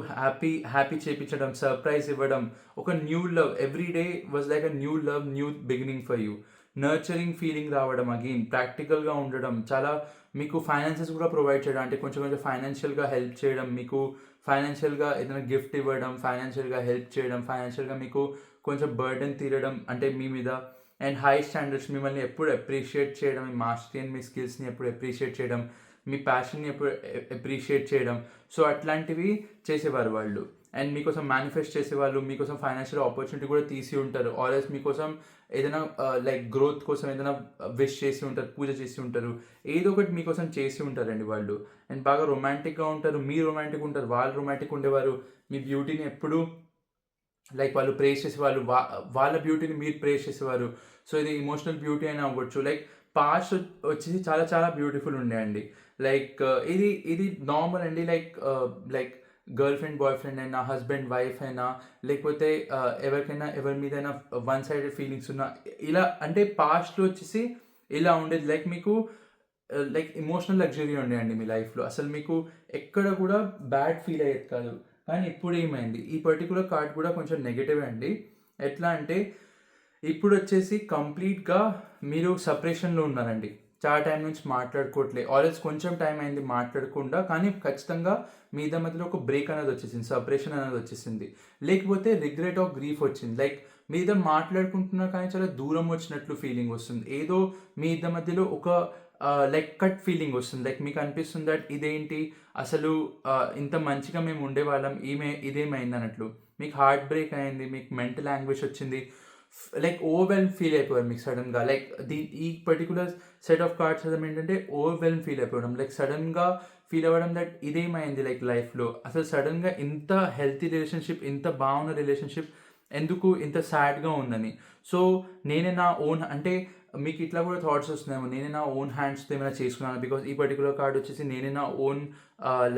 హ్యాపీ చేపించడం, సర్ప్రైజ్ ఇవ్వడం, ఒక new love every day was like a new love, new beginning for you. Nurturing feeling రావడం, అగైన్ ప్రాక్టికల్‌గా ఉండడం, చాలా మీకు ఫైనాన్సెస్ కూడా ప్రొవైడ్ చేయడం. అంటే కొంచెం ఫైనాన్షియల్‌గా హెల్ప్ చేయడం, మీకు ఫైనాన్షియల్‌గా ఏదైనా గిఫ్ట్ ఇవ్వడం, ఫైనాన్షియల్‌గా హెల్ప్ చేయడం, ఫైనాన్షియల్‌గా మీకు కొంచెం బర్డెన్ తీరడం అంటే మీ మీద. అండ్ హై స్టాండర్డ్స్, మిమ్మల్ని ఎప్పుడు అప్రిషియేట్ చేయడం, మీ మాస్టరీ అండ్ మీ స్కిల్స్‌ని ఎప్పుడు అప్రిషియేట్ చేయడం, మీ ప్యాషన్‌ని ఎప్పుడు అప్రిషియేట్ చేయడం. సో, అట్లాంటివి చేసేవారు వాళ్ళు. అండ్ మీకోసం మేనిఫెస్ట్ చేసేవాళ్ళు. మీకోసం ఫైనాన్షియల్ ఆపర్చునిటీ కూడా తీసి ఉంటారు. ఆర్ ఎల్స్ మీకోసం ఏదైనా లైక్ గ్రోత్ కోసం ఏదైనా విష్ చేసి ఉంటారు, పూజ చేసి ఉంటారు. ఏదో ఒకటి మీకోసం చేసి ఉంటారండి వాళ్ళు. అండ్ బాగా రొమాంటిక్‌గా ఉంటారు. మీరు రొమాంటిక్‌గా ఉంటారు. వాళ్ళు రొమాంటిక్‌గా ఉండేవారు. మీ బ్యూటీని ఎప్పుడూ లైక్ వాళ్ళు ప్రేజ్ చేసేవాళ్ళు. వాళ్ళ బ్యూటీని మీరు ప్రేజ్ చేసేవారు. సో, ఇది ఎమోషనల్ బ్యూటీ అయినా అవ్వచ్చు. లైక్ పాస్ట్ వచ్చేసి చాలా చాలా బ్యూటిఫుల్ ఉండే అండి. లైక్ ఇది నార్మల్ అండి. Like girl friend, boy friend అయినా, హస్బెండ్, వైఫ్ అయినా, లేకపోతే ఎవరికైనా ఎవరి మీదైనా వన్ సైడెడ్ ఫీలింగ్స్ ఉన్నా, ఇలా అంటే పాస్ట్‌లో వచ్చేసి ఇలా ఉండేది. లైక్ మీకు లైక్ ఎమోషనల్ లగ్జరీ ఉండే అండి మీ లైఫ్‌లో. అసలు మీకు ఎక్కడ కూడా బ్యాడ్ ఫీల్ అయ్యేది కాదు. కానీ ఇప్పుడు ఏమైంది? ఈ పర్టిక్యులర్ కార్డ్ కూడా కొంచెం నెగెటివే అండి. ఎట్లా అంటే ఇప్పుడొచ్చేసి కంప్లీట్‌గా మీరు సెపరేషన్‌లో ఉన్నారండి. చాలా టైం నుంచి మాట్లాడుకోవట్లే. ఆర్ ఎల్స్ కొంచెం టైం అయింది మాట్లాడకుండా. కానీ ఖచ్చితంగా మీ ఇద్దరి మధ్యలో ఒక బ్రేక్ అనేది వచ్చేసింది. సెపరేషన్ అనేది వచ్చేసింది. లేకపోతే రిగ్రెట్ ఆర్ గ్రీఫ్ వచ్చింది. లైక్ మీ ఇద్దరు మాట్లాడుకుంటున్నారు కానీ చాలా దూరం వచ్చినట్లు ఫీలింగ్ వస్తుంది. ఏదో మీ ఇద్దరి మధ్యలో ఒక లైక్ కట్ ఫీలింగ్ వస్తుంది. లైక్ మీకు అనిపిస్తుంది దట్ ఇదేంటి అసలు ఇంత మంచిగా మేము ఉండేవాళ్ళం, ఇదేమైందన్నట్లు. మీకు హార్ట్ బ్రేక్ అయింది, మీకు మెంటల్ యాంగ్విష్ వచ్చింది. లైక్ ఓవర్‌వెల్మ్ ఫీల్ అయిపోయారు మీకు సడెన్‌గా. లైక్ ఈ పర్టిక్యులర్ సెట్ ఆఫ్ కార్డ్స్ చదవడం ఏంటంటే ఓవర్‌వెల్మ్ ఫీల్ అయిపోవడం. లైక్ సడెన్‌గా ఫీల్ అవ్వడం దట్ ఇదేమైంది లైక్ లైఫ్‌లో. అసలు సడెన్‌గా ఇంత హెల్తీ రిలేషన్‌షిప్, ఇంత బాగున్న రిలేషన్‌షిప్ ఎందుకు ఇంత సాడ్‌గా ఉందని. సో, నేనే నా ఓన్ అంటే మీకు ఇట్లా కూడా థాట్స్ వస్తున్నాయేమో. నేనే నా ఓన్ హ్యాండ్స్‌తో ఏమైనా చేసుకున్నానా? బికాజ్ ఈ పర్టిక్యులర్ కార్డ్ వచ్చేసి నేనే నా ఓన్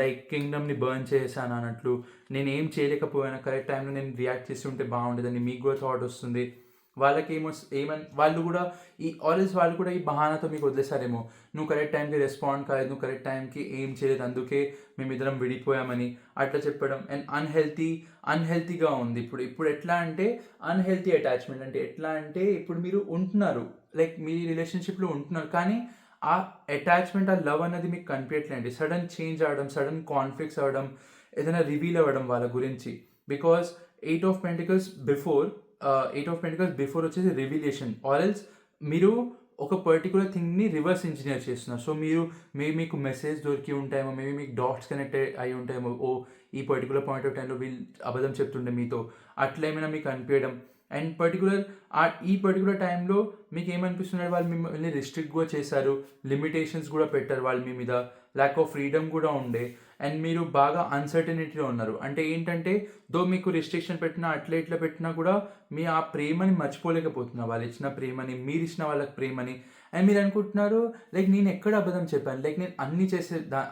లైక్ కింగ్డమ్‌ని బర్న్ చేశాను అన్నట్లు. నేనేం చేయలేకపోయాను. కరెక్ట్ టైంలో నేను రియాక్ట్ చేసి ఉంటే బాగుండేదని మీకు కూడా థాట్ వస్తుంది. వాళ్ళు కూడా వాళ్ళు కూడా ఈ బహానాతో మీకు వదిలేసారేమో. నువ్వు కరెక్ట్ టైంకి రెస్పాండ్ కాలేదు, నువ్వు కరెక్ట్ టైంకి ఏం చేయలేదు, అందుకే మేమిద్దరం విడిపోయామని అట్లా చెప్పడం. అండ్ అన్‌హెల్తీగా ఉంది. ఇప్పుడు ఎట్లా అంటే అన్‌హెల్తీ అటాచ్‌మెంట్. అంటే ఎట్లా అంటే ఇప్పుడు మీరు ఉంటున్నారు. లైక్ మీ రిలేషన్‌షిప్‌లో ఉంటున్నారు. కానీ ఆ అటాచ్‌మెంట్, ఆ లవ్ అనేది మీకు కనిపియట్లేదండి. సడెన్ చేంజ్ అవ్వడం, సడెన్ కాన్‌ఫ్లిక్ట్స్ అవ్వడం, ఏదైనా రివీల్ అవ్వడం వాళ్ళ గురించి. Because 8 of pentacles before 8 of pentacles before వచ్చేసి రివిలేషన్. ఆర్ ఎల్స్ మీరు ఒక పర్టిక్యులర్ థింగ్‌ని రివర్స్ ఇంజినీర్ చేస్తున్నారు. సో, మీకు మెసేజ్ దొరికి ఉంటాయేమో, మేబీ మీకు డాట్స్ కనెక్ట్ అయ్యి ఉంటాయేమో. ఓహ్! ఈ పర్టిక్యులర్ పాయింట్ ఆఫ్ టైంలో వీళ్ళు అబద్ధం చెప్తుండే మీతో. అట్లా ఏమైనా మీకు అనిపియడం. అండ్ ఈ పర్టిక్యులర్ టైంలో మీకేమనిపిస్తుంది, వాళ్ళు మిమ్మల్ని రిస్ట్రిక్ట్ కూడా చేశారు. లిమిటేషన్స్ కూడా పెట్టారు వాళ్ళు మీ మీద. ల్యాక్ ఆఫ్ ఫ్రీడమ్ కూడా ఉండే. అండ్ మీరు బాగా అన్‌సర్టెనిటీలో ఉన్నారు. అంటే ఏంటంటే మీకు రిస్ట్రిక్షన్ పెట్టినా, అట్లా ఇట్లా పెట్టినా కూడా ఆ ప్రేమని మర్చిపోలేకపోతున్నారు. వాళ్ళు ఇచ్చిన ప్రేమని, మీరిచ్చిన వాళ్ళకి ప్రేమని. అండ్ మీరు అనుకుంటున్నారు లైక్ నేను ఎక్కడ అబద్ధం చెప్పాను? లైక్ నేను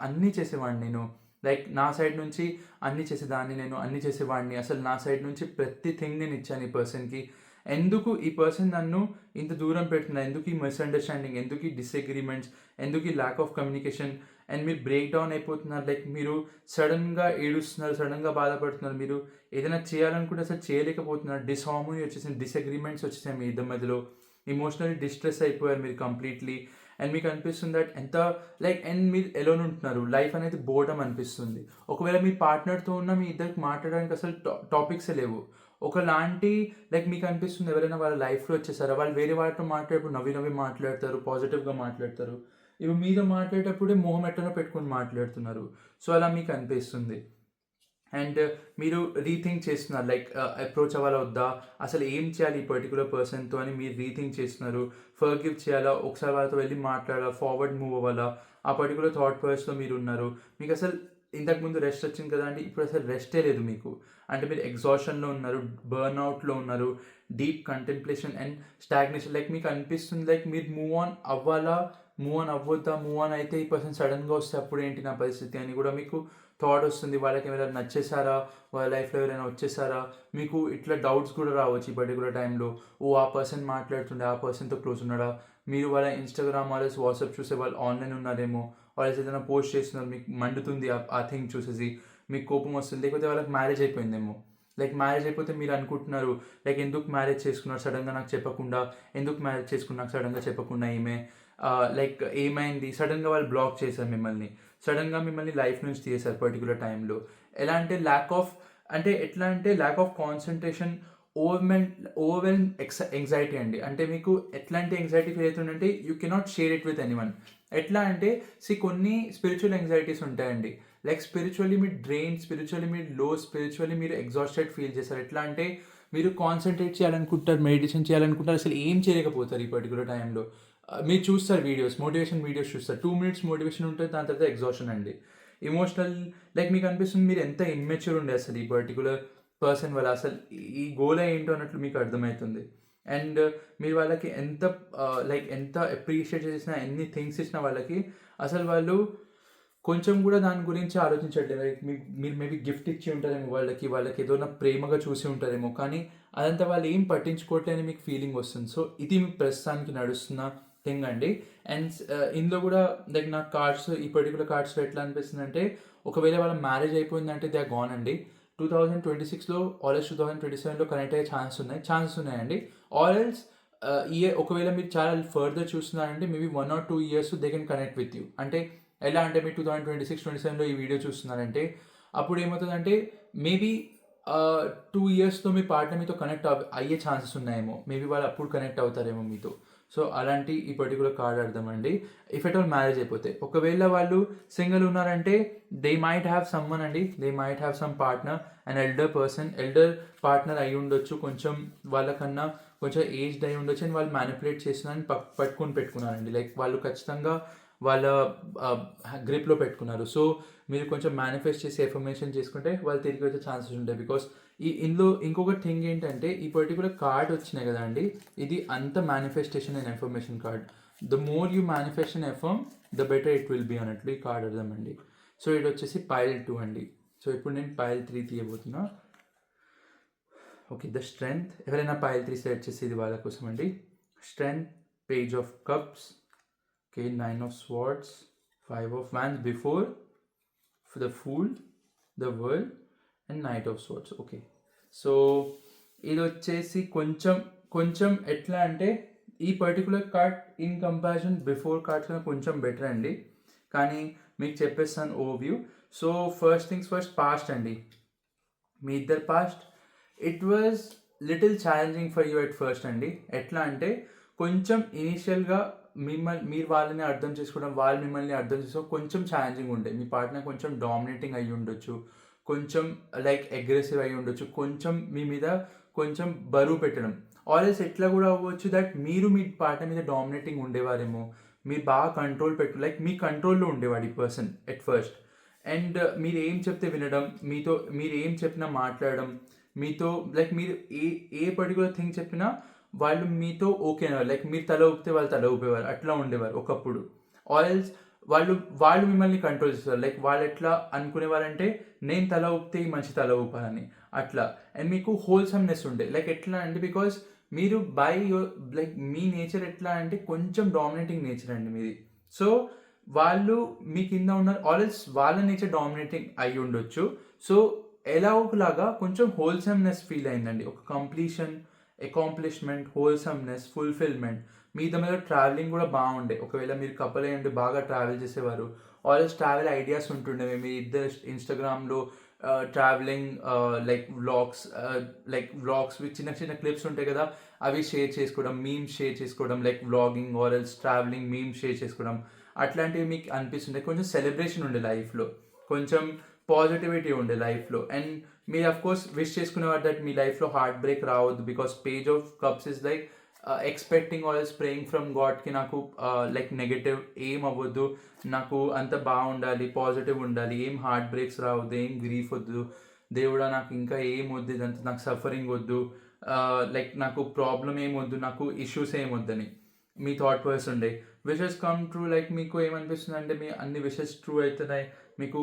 అన్నీ చేసేవాడిని నేను. లైక్ నా సైడ్ నుంచి అన్నీ చేసేదాన్ని నేను, అన్నీ చేసేవాడిని. అసలు నా సైడ్ నుంచి ప్రతి థింగ్ నేను ఇచ్చాను ఈ పర్సన్‌కి. ఎందుకు ఈ పర్సన్ నన్ను ఇంత దూరం పెడుతున్నారు? ఎందుకు ఈ మిస్‌అండర్‌స్టాండింగ్? ఎందుకు ఈ డిసగ్రీమెంట్స్? ఎందుకు ఈ ల్యాక్ ఆఫ్ కమ్యూనికేషన్? అండ్ మీరు బ్రేక్ డౌన్ అయిపోతున్నారు. లైక్ మీరు సడెన్‌గా ఏడుస్తున్నారు, సడెన్‌గా బాధపడుతున్నారు. మీరు ఏదైనా చేయాలనుకుంటే అసలు చేయలేకపోతున్నారు. డిస్‌హార్మోనీ వచ్చేసింది, డిసగ్రీమెంట్స్ వచ్చేసాయి మీ ఇద్దరి మధ్యలో. ఎమోషనల్లీ డిస్ట్రెస్ అయిపోయారు మీరు కంప్లీట్‌లీ. అండ్ మీకు అనిపిస్తుంది దట్ అండ్ మీరు ఎలోన్ ఉంటున్నారు. లైఫ్ అనేది బోర్‌డమ్ అనిపిస్తుంది. ఒకవేళ మీ పార్ట్నర్‌తో ఉన్న మీ ఇద్దరికి మాట్లాడడానికి అసలు టాపిక్సే లేవు. ఒకలాంటి లైక్ మీకు అనిపిస్తుంది ఎవరైనా వాళ్ళ లైఫ్‌లో వచ్చేసారా? వాళ్ళు వేరే వాళ్ళతో మాట్లాడేటప్పుడు నవ్వి నవ్వి మాట్లాడతారు, పాజిటివ్‌గా మాట్లాడతారు. ఇప్పుడు మీతో మాట్లాడేటప్పుడే మొహం ఎట్టనో పెట్టుకొని మాట్లాడుతున్నారు. సో, అలా మీకు అనిపిస్తుంది. అండ్ మీరు రీథింక్ చేస్తున్నారు. లైక్ అప్రోచ్ అవ్వాలా వద్దా? అసలు ఏం చేయాలి ఈ పర్టిక్యులర్ పర్సన్‌తో అని మీరు రీథింక్ చేస్తున్నారు. ఫర్‌గివ్ చేయాలా? ఒకసారి వాళ్ళతో వెళ్లి మాట్లాడాలా? ఫార్వర్డ్ మూవ్ అవ్వాలా? ఆ పర్టిక్యులర్ థాట్ ప్రాసెస్‌లో మీరున్నారు. మీకసలు ఇంతకుముందు రెస్ట్ వచ్చింది కదా అండి. ఇప్పుడు అసలు రెస్టే లేదు మీకు. అంటే మీరు ఎగ్జాషన్‌లో ఉన్నారు, బర్న్‌ఔట్‌లో ఉన్నారు, deep contemplation and stagnation. Like మీకు అనిపిస్తుంది లైక్ మీరు మూవ్ ఆన్ అవ్వాలా? మూవ్ ఆన్ అవ్వొద్దా? మూవ్ ఆన్ అయితే ఈ పర్సన్ సడెన్‌గా వస్తే అప్పుడేంటి నా పరిస్థితి అని కూడా మీకు థాట్ వస్తుంది. వాళ్ళకి ఎవరైనా నచ్చేసారా? వాళ్ళ లైఫ్‌లో ఎవరైనా వచ్చేసారా? మీకు ఇట్లా డౌట్స్ కూడా రావచ్చు ఈ పర్టిక్యులర్ టైంలో. ఓహ్! ఆ పర్సన్ మాట్లాడుతుండే, ఆ పర్సన్‌తో క్లోజ్ ఉన్నాడా? మీరు వాళ్ళ ఇన్‌స్టాగ్రామ్ ఆర్ఎల్స్ వాట్సాప్ చూస్తే వాళ్ళు ఆన్‌లైన్ ఉన్నారేమో. వాళ్ళేసి ఏదైనా పోస్ట్ చేస్తున్నారు, మీకు మండుతుంది ఆ థింగ్ చూసేసి. మీకు కోపం వస్తుంది. లేకపోతే వాళ్ళకి మ్యారేజ్ అయిపోయిందేమో. లైక్ మ్యారేజ్ అయిపోతే మీరు అనుకుంటున్నారు లైక్ ఎందుకు మ్యారేజ్ చేసుకున్నారు సడెన్‌గా నాకు చెప్పకుండా? ఎందుకు మ్యారేజ్ చేసుకున్నారు నాకు సడెన్‌గా చెప్పకుండా ఈమె? లైక్ ఏమైంది? సడెన్‌గా వాళ్ళు బ్లాక్ చేశారు మిమ్మల్ని. సడెన్‌గా మిమ్మల్ని లైఫ్ నుంచి తీసేశారు పర్టిక్యులర్ టైంలో. ఎలా అంటే ఎట్లా అంటే lack of concentration, overwhelm anxiety అండి. అంటే మీకు ఎట్లాంటి యాంగ్జైటీ ఫీల్ అవుతుందంటే you cannot share it with anyone. ఎట్లా అంటే కొన్ని స్పిరిచువల్ యాంగ్జైటీస్ ఉంటాయండి. లైక్ స్పిరిచువల్లీ మీరు డ్రెయిన్, స్పిరిచువల్లీ మీరు లో, స్పిరిచువల్లీ మీరు ఎగ్జాస్టెడ్ ఫీల్ చేస్తారు. ఎట్లా అంటే మీరు కాన్సంట్రేట్ చేయాలనుకుంటారు, మెడిటేషన్ చేయాలనుకుంటారు, అసలు ఏం చేయలేకపోతారు ఈ పర్టిక్యులర్ టైంలో. మీరు చూస్తారు వీడియోస్, మోటివేషన్ వీడియోస్ చూస్తారు. 2 మినిట్స్ మోటివేషన్ ఉంటుంది, దాని తర్వాత ఎగ్జాషన్ అండి. ఎమోషనల్ లైక్ మీకు అనిపిస్తుంది మీరు ఎంత ఇమ్మెచ్యూర్ ఉండే అసలు ఈ పర్టిక్యులర్ పర్సన్ వల్ల. అసలు ఈ గోల్ ఏంటో అన్నట్లు మీకు అర్థమవుతుంది. అండ్ మీరు వాళ్ళకి ఎంత అప్రిషియేట్ చేసినా, ఎన్ని థింగ్స్ ఇచ్చినా వాళ్ళకి అసలు వాళ్ళు కొంచెం కూడా దాని గురించి ఆలోచించట్లేదు. లైక్ మీరు మేబీ గిఫ్ట్ ఇచ్చి ఉంటారేమో వాళ్ళకి ఏదైనా ప్రేమగా చూసి ఉంటారేమో. కానీ అదంతా వాళ్ళు ఏం పట్టించుకోవట్లేదని మీకు ఫీలింగ్ వస్తుంది. సో, ఇది మీకు ప్రస్తుతానికి నడుస్తున్న థింగ్ అండి. అండ్ ఇందులో కూడా లైక్ నాకు ఈ పర్టిక్యులర్ కార్డ్స్‌లో ఎట్లా అనిపిస్తుందంటే ఒకవేళ వాళ్ళ మ్యారేజ్ అయిపోయిందంటే దే ఆర్ గాన్ అండి. 2026లో ఆర్ ఎల్స్ 2027లో కనెక్ట్ అయ్యే ఛాన్సెస్ ఉన్నాయండి. ఆర్ ఎల్స్ ఒకవేళ మీరు చాలా ఫర్దర్ చూస్తున్నారంటే maybe 1 or 2 years they can connect with you. అంటే ఎలా అంటే మీరు 2026, 27లో ఈ వీడియో చూస్తున్నారంటే అప్పుడు ఏమవుతుందంటే మేబీ 2 ఇయర్స్‌లో మీ పార్ట్నర్ మీతో కనెక్ట్ అయ్యే ఛాన్సెస్ ఉన్నాయేమో. మేబీ వాళ్ళు అప్పుడు కనెక్ట్ అవుతారేమో మీతో. సో అలాంటి ఈ పర్టికులర్ కార్డ్ అర్థం అండి. ఇఫ్ ఎట్ ఆల్ మ్యారేజ్ అయిపోతే, ఒకవేళ వాళ్ళు సింగిల్ ఉన్నారంటే దే మైట్ హ్యావ్ సమ్వన్ అండి, they might have some partner, and elder partner అయి ఉండొచ్చు, కొంచెం వాళ్ళకన్నా కొంచెం ఏజ్డ్ అయి ఉండొచ్చు, అండ్ వాళ్ళు మ్యానిపులేట్ చేస్తున్నారని పట్టుకొని పెట్టుకున్నారండి. లైక్ వాళ్ళు ఖచ్చితంగా వాళ్ళ గ్రిప్లో పెట్టుకున్నారు. సో మీరు కొంచెం మేనిఫెస్ట్ చేసి ఎఫర్మేషన్ చేసుకుంటే వాళ్ళు తిరిగి వచ్చే ఛాన్సెస్ ఉంటాయి. బికాస్ ఇందులో ఇంకొక థింగ్ ఏంటంటే, ఈ పర్టికులర్ కార్డ్ వచ్చినాయి కదా అండి, ఇది అంత manifestation and affirmation card. The more you manifest and affirm, the better it will be అన్నట్లు ఈ కార్డ్ అర్థం అండి. సో ఇది వచ్చేసి పైల్ 2 అండి. సో ఇప్పుడు నేను పైల్ 3 తీయబోతున్నా. Okay, the strength. ఎవరైనా పైల్ 3 సెలెక్ట్ చేసి ఇది వాళ్ళ కోసం అండి. Strength, page of cups, okay, 9 of swords, 5 of wands before, for the fool, the world, and knight of swords. Okay, so ఇది వచ్చేసి కొంచెం ఎట్లా అంటే, ఈ particular card in comparison before cards కన్నా కొంచెం బెటర్ అండి. కానీ మీకు చెప్పేస్తాను overview. So first things first, past అండి. మీ ఇద్దరు past, it was little challenging for you at first అండి. ఎట్లా అంటే, కొంచెం ఇనీషియల్గా మీరు వాళ్ళని అర్థం చేసుకోవడం, వాళ్ళు మిమ్మల్ని అర్థం చేసుకోవడం కొంచెం ఛాలెంజింగ్ ఉండే. మీ పార్ట్నర్ కొంచెం డామినేటింగ్ అయ్యి ఉండొచ్చు, కొంచెం లైక్ అగ్రెసివ్ అయి ఉండొచ్చు, కొంచెం మీ మీద కొంచెం బరువు పెట్టడం, ఆల్వేస్ ఎట్లా కూడా అవ్వచ్చు దట్ మీరు మీ పార్ట్నర్ మీద డామినేటింగ్ ఉండేవారేమో, మీరు బాగా కంట్రోల్ లైక్ మీ కంట్రోల్లో ఉండేవాడు ఈ పర్సన్ ఎట్ ఫస్ట్. అండ్ మీరు ఏం చెప్తే వినడం, మీరు ఏం చెప్పినా మాట్లాడడం, మీతో లైక్ మీరు ఏ పర్టికులర్ థింగ్ చెప్పినా వాళ్ళు మీతో ఓకే అనేవారు. లైక్ మీరు తల ఊపితే వాళ్ళు తల ఊపేవారు, అట్లా ఉండేవారు ఒకప్పుడు. ఆల్స్ వాళ్ళు మిమ్మల్ని కంట్రోల్ చేస్తారు. లైక్ వాళ్ళు ఎట్లా అనుకునేవారంటే, నేను తల ఊపితే ఈ మనిషి తల ఊపాలని అట్లా. అండ్ మీకు హోల్సమ్నెస్ ఉండే, లైక్ ఎట్లా అంటే, బికాస్ మీరు లైక్ మీ నేచర్ ఎట్లా అంటే కొంచెం డామినేటింగ్ నేచర్ అండి మీది. సో వాళ్ళు మీ కింద ఉన్నారు, ఆల్స్ వాళ్ళ నేచర్ డామినేటింగ్ అయి ఉండొచ్చు. సో ఎలా ఒకలాగా కొంచెం హోల్సమ్నెస్ ఫీల్ అయిందండి, ఒక కంప్లీషన్, అకాంప్లిష్మెంట్, హోల్సమ్నెస్, ఫుల్ఫిల్మెంట్. మీ మీద ట్రావెలింగ్ కూడా బాగుండే. ఒకవేళ మీరు కపుల్ అయ్యి ఉంటే బాగా ట్రావెల్ చేసేవారు, ఆల్వేస్ ట్రావెల్ ఐడియాస్ ఉంటుండేవి. మీ ఇద్దరు ఇన్స్టాగ్రామ్లో ట్రావెలింగ్ లైక్ వ్లాగ్స్ విత్ చిన్న చిన్న క్లిప్స్ ఉంటాయి కదా, అవి షేర్ చేసుకోవడం, మీమ్స్ షేర్ చేసుకోవడం, like vlogging or else travelling memes share చేసుకోవడం, అట్లాంటివి మీకు అనిపిస్తుండే. కొంచెం సెలబ్రేషన్ ఉండే లైఫ్లో, కొంచెం పాజిటివిటీ ఉండే లైఫ్లో. అండ్ మీరు అఫ్ కోర్స్ విష్ చేసుకునేవారు దట్ మీ లైఫ్లో హార్ట్ బ్రేక్ రావద్దు. Because page of cups is like expecting always praying from గాడ్కి, నాకు లైక్ నెగటివ్ ఏం అవ్వద్దు, నాకు అంత బాగుండాలి, పాజిటివ్ ఉండాలి, ఏం హార్ట్ బ్రేక్స్ రావద్దు, ఏం గ్రీఫ్ వద్దు దేవుడా, నాకు ఇంకా ఏం వద్దు, ఇదంతా నాకు సఫరింగ్ వద్దు, లైక్ నాకు ప్రాబ్లం ఏం వద్దు, నాకు ఇష్యూస్ ఏం వద్దని మీ థాట్ ప్రాసెస్ ఉండే. విషెస్ కమ్ ట్రూ, లైక్ మీకు ఏమనిపిస్తుంది అంటే, మీ అన్ని విషెస్ ట్రూ అవుతున్నాయి, మీకు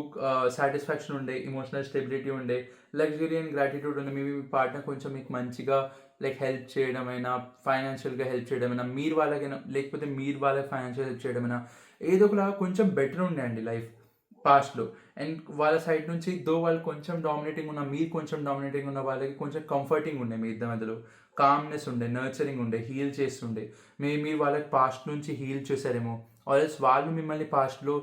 సాటిస్ఫాక్షన్ ఉండే, ఇమోషనల్ స్టెబిలిటీ ఉండే, లగ్జరీ అండ్ గ్రాటిట్యూడ్ ఉండే. మీ పార్ట్నర్ కొంచెం మీకు మంచిగా లైక్ హెల్ప్ చేయడమైనా, ఫైనాన్షియల్గా హెల్ప్ చేయడమైనా, మీరు వాళ్ళకైనా లేకపోతే మీరు వాళ్ళకి ఫైనాన్షియల్ హెల్ప్ చేయడమైనా, ఏదో ఒకలాగా కొంచెం బెటర్ ఉండే అండి లైఫ్ పాస్ట్లో. అండ్ వాళ్ళ సైడ్ నుంచి వాళ్ళు కొంచెం డామినేటింగ్ ఉన్న, మీరు కొంచెం డామినేటింగ్ ఉన్న, వాళ్ళకి కొంచెం కంఫర్టింగ్ ఉండే, మీ ఇద్దరి మధ్యలో కామ్నెస్ ఉండే, నర్చరింగ్ ఉండే, హీల్ చేస్తుండే. మీరు వాళ్ళకి పాస్ట్ నుంచి హీల్ చేశారేమో, ఆల్రెస్ వాళ్ళు మిమ్మల్ని పాస్ట్లో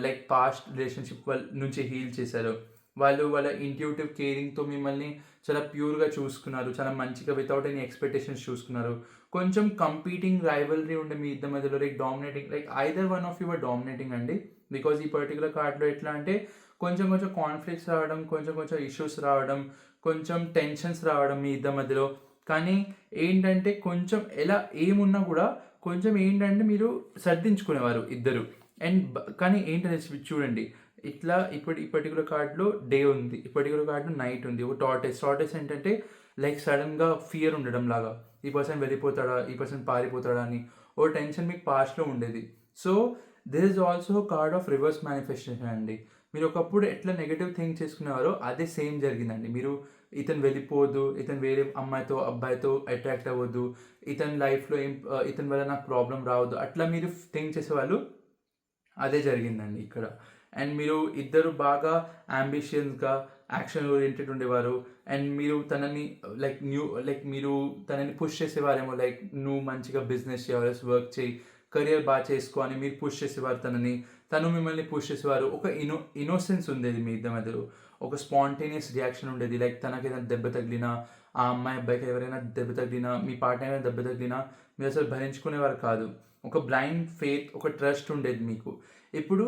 లైక్ పాస్ట్ రిలేషన్షిప్ నుంచి హీల్ చేశారు. వాళ్ళు వాళ్ళ ఇంట్యూటివ్ కేరింగ్తో మిమ్మల్ని చాలా ప్యూర్గా చూసుకున్నారు, చాలా మంచిగా వితౌట్ ఎనీ ఎక్స్పెక్టేషన్స్ చూసుకున్నారు. కొంచెం కంపీటింగ్ రైవలరీ ఉండే మీ ఇద్దరి మధ్యలో, like dominating, like either one of you are dominating అండి. బికాజ్ ఈ పర్టికులర్ కార్డ్లో ఎట్లా అంటే, కొంచెం కాన్ఫ్లిక్ట్స్ రావడం, కొంచెం ఇష్యూస్ రావడం, కొంచెం టెన్షన్స్ రావడం మీ ఇద్దరి మధ్యలో. కానీ ఏంటంటే, కొంచెం ఎలా ఏమున్నా కూడా కొంచెం ఏంటంటే మీరు సర్దించుకునేవారు ఇద్దరు. అండ్ కానీ ఏంటంటే చూడండి, ఇట్లా ఈ పర్టికులర్ కార్డ్లో డే ఉంది, ఈ పర్టికులర్ కార్డ్లో నైట్ ఉంది. ఒక టార్టెస్ ఏంటంటే, లైక్ సడన్గా ఫియర్ ఉండడం లాగా, ఈ పర్సన్ వెళ్ళిపోతాడా, ఈ పర్సన్ పారిపోతాడా అని ఓ టెన్షన్ మీకు పాస్ట్లో ఉండేది. So this is also card of reverse manifestation అండి. మీరు ఒకప్పుడు ఎట్లా నెగటివ్ థింక్ చేసుకునేవారో అదే సేమ్ జరిగిందండి. మీరు ఇతను వెళ్ళిపోవద్దు, ఇతను వేరే అమ్మాయితో అబ్బాయితో అట్రాక్ట్ అవ్వద్దు, ఇతని లైఫ్లో ఇతని వల్ల నాకు ప్రాబ్లం రావద్దు, అట్లా మీరు థింక్ చేసేవాళ్ళు, అదే జరిగిందండి ఇక్కడ. అండ్ మీరు ఇద్దరు బాగా అంబిషియస్గా యాక్షన్ ఓరియంటెడ్ ఉండేవారు. అండ్ మీరు తనని మీరు తనని పుష్ చేసేవారేమో, లైక్ నువ్వు మంచిగా బిజినెస్ చేయాలి, వర్క్ చేయి, కెరియర్ బాగా చేసుకో అని మీరు పుష్ చేసేవారు తనని, తను మిమ్మల్ని పుష్ చేసేవారు. ఒక ఇన్నోసెన్స్ ఉండేది మీ ఇద్దరి మధ్యలో, ఒక స్పాంటేనియస్ రియాక్షన్ ఉండేది. లైక్ తనకి ఏదైనా దెబ్బ తగిలినా ఆ అమ్మాయి అబ్బాయికి ఎవరైనా దెబ్బ తగిలినా, మీ పార్ట్నర్ అయినా దెబ్బ తగిలినా మీరు అసలు భరించుకునేవారు కాదు. ఒక బ్లైండ్ ఫెయిత్, ఒక ట్రస్ట్ ఉండేది మీకు. ఇప్పుడు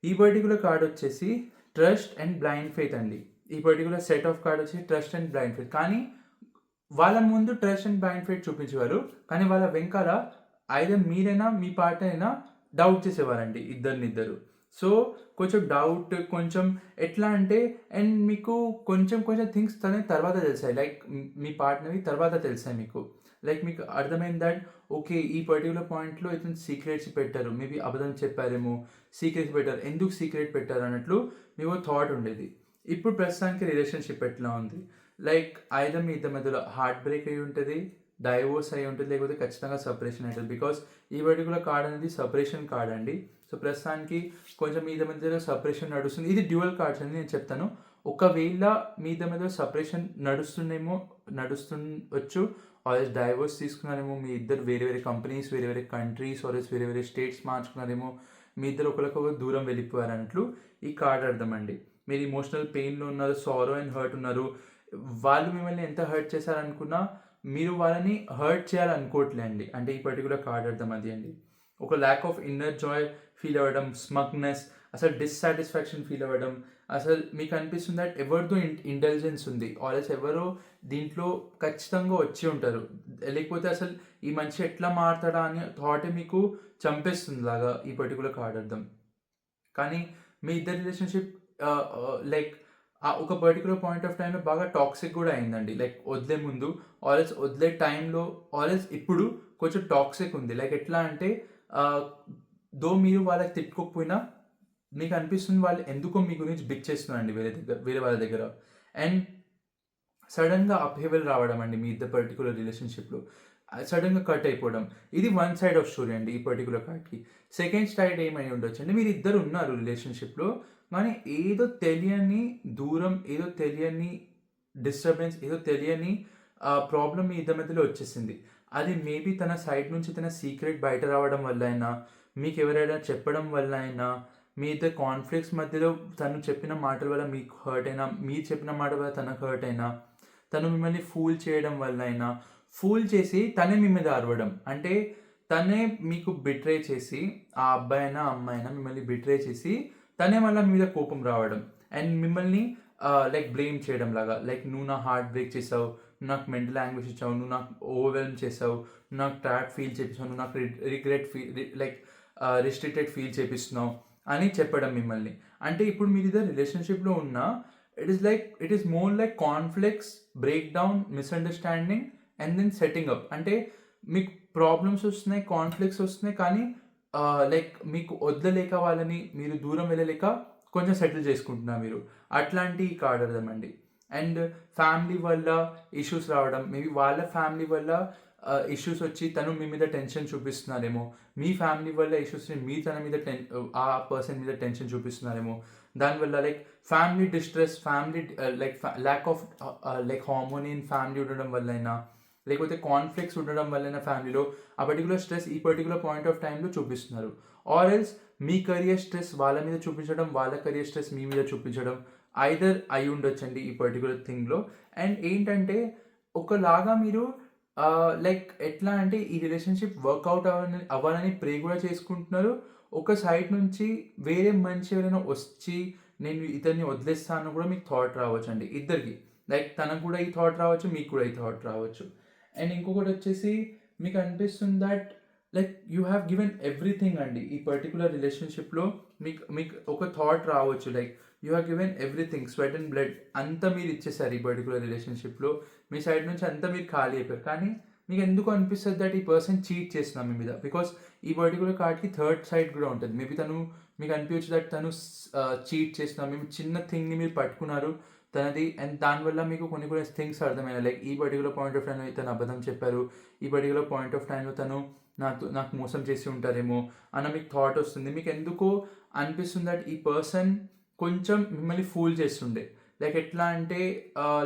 ఈ పర్టిక్యులర్ కార్డ్ వచ్చేసి ట్రస్ట్ అండ్ బ్లైండ్ ఫెయిత్ అండి. ఈ పర్టిక్యులర్ సెట్ ఆఫ్ కార్డ్ వచ్చేసి ట్రస్ట్ అండ్ బ్లైండ్ ఫెయిత్. కానీ వాళ్ళ ముందు ట్రస్ట్ అండ్ బ్లైండ్ ఫెయిత్ చూపించేవారు. కానీ వాళ్ళ వెనకాల ఐదర్ మీరైనా మీ పార్ట్నర్ అయినా డౌట్ చేసేవారండి ఇద్దరినిద్దరు. సో కొంచెం డౌట్, కొంచెం ఎట్లా అంటే, అండ్ మీకు కొంచెం కొంచెం థింగ్స్ తనే తర్వాత తెలిసాయి. లైక్ మీ పార్ట్నర్వి తర్వాత తెలిసాయి మీకు. లైక్ మీకు అర్థమైంది దట్ ఓకే, ఈ పర్టికులర్ పాయింట్లో ఇతను సీక్రెట్స్ పెట్టారు, మేబీ అబద్ధం చెప్పారేమో, సీక్రెట్స్ పెట్టారు, ఎందుకు సీక్రెట్ పెట్టారు అన్నట్లు మీకు థాట్ ఉండేది. ఇప్పుడు ప్రస్తుతానికి రిలేషన్షిప్ ఎట్లా ఉంది? లైక్ ఐదర్ మీ ఇద్దరి మధ్యలో హార్ట్ బ్రేక్ అయి ఉంటుంది, డైవోర్స్ అయి ఉంటుంది, లేకపోతే ఖచ్చితంగా సపరేషన్ అవుతుంది. బికాస్ ఈ పర్టికులర్ కార్డ్ అనేది సపరేషన్ కార్డ్ అండి. సో ప్రస్తుతానికి కొంచెం మీ ఇద్దరి మధ్యలో సపరేషన్ నడుస్తుంది. ఇది డ్యూయల్ కార్డ్స్ అని నేను చెప్తాను. ఒకవేళ మీ ఇద్దరి మధ్యలో సపరేషన్ నడుస్తుండొచ్చు, ఆల్రెడీ డైవోర్స్ తీసుకున్నారేమో, మీ ఇద్దరు వేరే వేరే కంపెనీస్, వేరే వేరే కంట్రీస్, ఆల్రెడీ వేరే వేరే స్టేట్స్ మార్చుకున్నారేమో, మీ ఇద్దరు ఒకరికొకరు దూరం వెళ్ళిపోయారు అన్నట్లు ఈ కార్డ్ అర్థం అండి. మీరు ఇమోషనల్ పెయిన్లో ఉన్నారు, సారో అండ్ హర్ట్ ఉన్నారు. వాళ్ళు మిమ్మల్ని ఎంత హర్ట్ చేశారనుకున్నా మీరు వాళ్ళని హర్ట్ చేయాలనుకోవట్లే అండి. అంటే ఈ పర్టికులర్ కార్డ్ అర్థం అది అండి. ఒక lack of inner Joy feel అవ్వడం, స్మగ్నెస్, అసలు డిస్సాటిస్ఫాక్షన్ ఫీల్ అవ్వడం. అసలు మీకు అనిపిస్తుంది దట్ ఎవరితో ఇంటెలిజెన్స్ ఉంది, ఆల్రెస్ ఎవరో దీంట్లో ఖచ్చితంగా వచ్చి ఉంటారు, లేకపోతే అసలు ఈ మనిషి ఎట్లా మారుతాడా అని థాటే మీకు చంపేస్తుంది లాగా ఈ పర్టికులర్ కార్డ్ అర్థం. కానీ మీ ఇద్దరి రిలేషన్షిప్ లైక్ ఒక పర్టికులర్ పాయింట్ ఆఫ్ టైంలో బాగా టాక్సిక్ కూడా అయిందండి. లైక్ వదిలే ముందు, ఆల్రెస్ వదిలే టైంలో, ఆల్రెస్ ఇప్పుడు కొంచెం టాక్సిక్ ఉంది. లైక్ ఎట్లా అంటే దో మీరు వాళ్ళకి తిట్టుకోకపోయినా మీకు అనిపిస్తుంది వాళ్ళు ఎందుకో మీ గురించి బిచ్చేస్తున్నారండి వేరే వాళ్ళ దగ్గర. అండ్ సడన్గా అప్హెవల్ రావడం అండి మీ ఇద్దరు పర్టికులర్ రిలేషన్షిప్లో, సడన్గా కట్ అయిపోవడం. ఇది వన్ సైడ్ ఆఫ్ స్టోరీ అండి ఈ పర్టికులర్ కార్డ్కి. సెకండ్ సైడ్ ఏమై ఉండొచ్చు అంటే, మీరు ఇద్దరు ఉన్నారు రిలేషన్షిప్లో, కానీ ఏదో తెలియని దూరం, ఏదో తెలియని డిస్టర్బెన్స్, ఏదో తెలియని ప్రాబ్లం మీ ఇద్దరి మధ్యలో వచ్చేసింది. అది మేబీ తన సైడ్ నుంచి తన సీక్రెట్ బయట రావడం వల్ల అయినా, మీకు ఎవరైనా చెప్పడం వల్ల అయినా, మీ ఇద్దరు కాన్ఫ్లిక్ట్స్ మధ్యలో తను చెప్పిన మాటల వల్ల మీకు హర్ట్ అయినా, మీరు చెప్పిన మాట వల్ల తనకు హర్ట్ అయినా, తను మిమ్మల్ని ఫూల్ చేయడం వల్ల అయినా, ఫూల్ చేసి తనే మీ మీద అరవడం. అంటే తనే మీకు బిట్రే చేసి, ఆ అబ్బాయి అయినా అమ్మాయి అయినా మిమ్మల్ని బిట్రే చేసి తనే మళ్ళీ మీ మీద కోపం రావడం అండ్ మిమ్మల్ని లైక్ బ్లేమ్ చేయడం లాగా. లైక్ నువ్వు నా హార్ట్ బ్రేక్ చేసావు, నువ్వు నాకు మెంటల్ యాంగ్విష్ ఇచ్చావు, నువ్వు నాకు ఓవర్వెల్మ్ చేసావు, నువ్వు నాకు ట్రాప్ ఫీల్ చేపిస్తావు, నువ్వు నాకు regret feel like restricted feel చేపిస్తున్నావు అని చెప్పడం మిమ్మల్ని. అంటే ఇప్పుడు మీరు ఇద్దరు రిలేషన్షిప్లో ఉన్న, it is more like conflicts, break down, misunderstanding and then setting up. అంటే మీకు ప్రాబ్లమ్స్ వస్తున్నాయి, కాన్ఫ్లిక్ట్స్ వస్తున్నాయి, కానీ లైక్ మీకు వదలలేక, వాళ్ళని మీరు దూరం వెళ్ళలేక కొంచెం సెటిల్ చేసుకుంటున్నారు మీరు. అట్లాంటి కార్డ్ అర్థం అండి. అండ్ ఫ్యామిలీ వల్ల ఇష్యూస్ రావడం, మేబీ వాళ్ళ ఫ్యామిలీ వల్ల ఇష్యూస్ వచ్చి తను మీ మీద టెన్షన్ చూపిస్తున్నారేమో, మీ ఫ్యామిలీ వల్ల ఇష్యూస్ మీ తన మీద ఆ పర్సన్ మీద టెన్షన్ చూపిస్తున్నారేమో. దానివల్ల like family distress, family like lack of like harmony in family ఉండడం వల్ల అయినా, లేకపోతే కాన్ఫ్లిక్ట్స్ ఉండడం వల్లైనా ఫ్యామిలీలో ఆ పర్టికులర్ స్ట్రెస్ ఈ పర్టికులర్ పాయింట్ ఆఫ్ టైంలో చూపిస్తున్నారు. Or else me career stress వాళ్ళ మీద చూపించడం, వాళ్ళ కెరియర్ స్ట్రెస్ మీ మీద చూపించడం, ఐదర్ అయి ఉండొచ్చండి ఈ పర్టికులర్ థింగ్లో. అండ్ ఏంటంటే ఒకలాగా మీరు లైక్ ఎట్లా అంటే ఈ రిలేషన్షిప్ వర్కౌట్ అవ్వాలని ప్రే కూడా చేసుకుంటున్నారు. ఒక సైడ్ నుంచి వేరే మనిషి ఎవరైనా వచ్చి నేను ఇతన్ని వదిలేస్తాను కూడా మీకు థాట్ రావచ్చు అండి ఇద్దరికి. లైక్ తనకు కూడా ఈ థాట్ రావచ్చు, మీకు కూడా ఈ థాట్ రావచ్చు. అండ్ ఇంకొకటి వచ్చేసి మీకు అనిపిస్తుంది that like you have given everything అండి ఈ పర్టికులర్ రిలేషన్షిప్లో. మీకు ఒక థాట్ రావచ్చు like you have given everything, sweat and blood అంతా మీరు ఇచ్చేసారు ఈ పర్టికులర్ రిలేషన్షిప్లో. మీ సైడ్ నుంచి అంతా మీరు ఖాళీ అయిపోయారు. కానీ మీకు ఎందుకు అనిపిస్తుంది దట్ ఈ పర్సన్ చీట్ చేస్తున్నాం మీ మీద? బికాస్ ఈ పర్టికులర్ కార్డ్కి థర్డ్ సైడ్ కూడా ఉంటుంది. మేబీ తను మీకు అనిపించచ్చు దట్ తను చీట్ చేస్తున్నాం, మేము చిన్న థింగ్ని మీరు పట్టుకున్నారు తనది, అండ్ దానివల్ల మీకు కొన్ని కొన్ని థింగ్స్ అర్థమైనాయి. లైక్ ఈ పర్టికులర్ పాయింట్ ఆఫ్ టైంలో తను అబద్ధం చెప్పారు, ఈ పర్టికులర్ పాయింట్ ఆఫ్ టైంలో తను నాకు మోసం చేసి ఉంటారేమో అన్న మీకు థాట్ వస్తుంది. మీకు ఎందుకో అనిపిస్తుంది దట్ ఈ పర్సన్ కొంచెం మిమ్మల్ని ఫూల్ చేస్తుండే. లైక్ ఎట్లా అంటే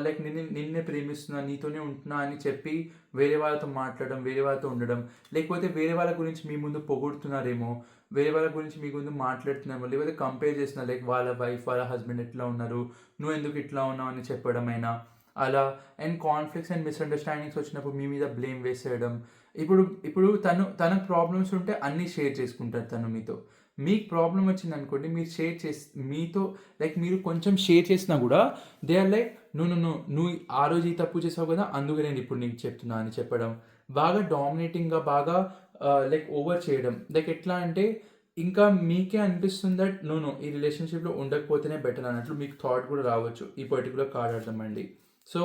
లైక్ నిన్నే ప్రేమిస్తున్నా, నీతోనే ఉంటున్నా అని చెప్పి వేరే వాళ్ళతో మాట్లాడడం, వేరే వాళ్ళతో ఉండడం, లేకపోతే వేరే వాళ్ళ గురించి మీ ముందు పొగుడుతున్నారేమో, వేరే వాళ్ళ గురించి మీ ముందు మాట్లాడుతున్నామో, లేకపోతే కంపేర్ చేస్తున్నారు. లైక్ వాళ్ళ వైఫ్, వాళ్ళ హస్బెండ్ ఎట్లా ఉన్నారు, నువ్వు ఎందుకు ఇట్లా ఉన్నావు అని చెప్పడమైనా, అలా. అండ్ కాన్ఫ్లిక్ట్స్ అండ్ మిస్‌అండర్‌స్టాండింగ్స్ వచ్చినప్పుడు మీ మీద బ్లేమ్ వేసేయడం. ఇప్పుడు ఇప్పుడు తనకు ప్రాబ్లమ్స్ ఉంటే అన్నీ షేర్ చేసుకుంటారు తను మీతో. మీకు ప్రాబ్లమ్ వచ్చిందనుకోండి, మీరు షేర్ చేసి మీతో లైక్ మీరు కొంచెం షేర్ చేసినా గూడా they are like no, no, no, నువ్వు ఆ రోజు ఈ తప్పు చేసావు కదా! అందుకే నేను ఇప్పుడు నీకు చెప్తున్నా అని చెప్పడం. బాగా డామినేటింగ్‌గా బాగా లైక్ ఓవర్ చేయడం. లైక్ ఎట్లా అంటే ఇంకా మీకే అనిపిస్తుంది దట్ నో, నో, ఈ రిలేషన్‌షిప్‌లో ఉండకపోతేనే బెటర్ అన్నట్లు మీకు థాట్ కూడా రావచ్చు. ఈ పర్టిక్యులర్ కార్డ్ అర్థమండి. సో,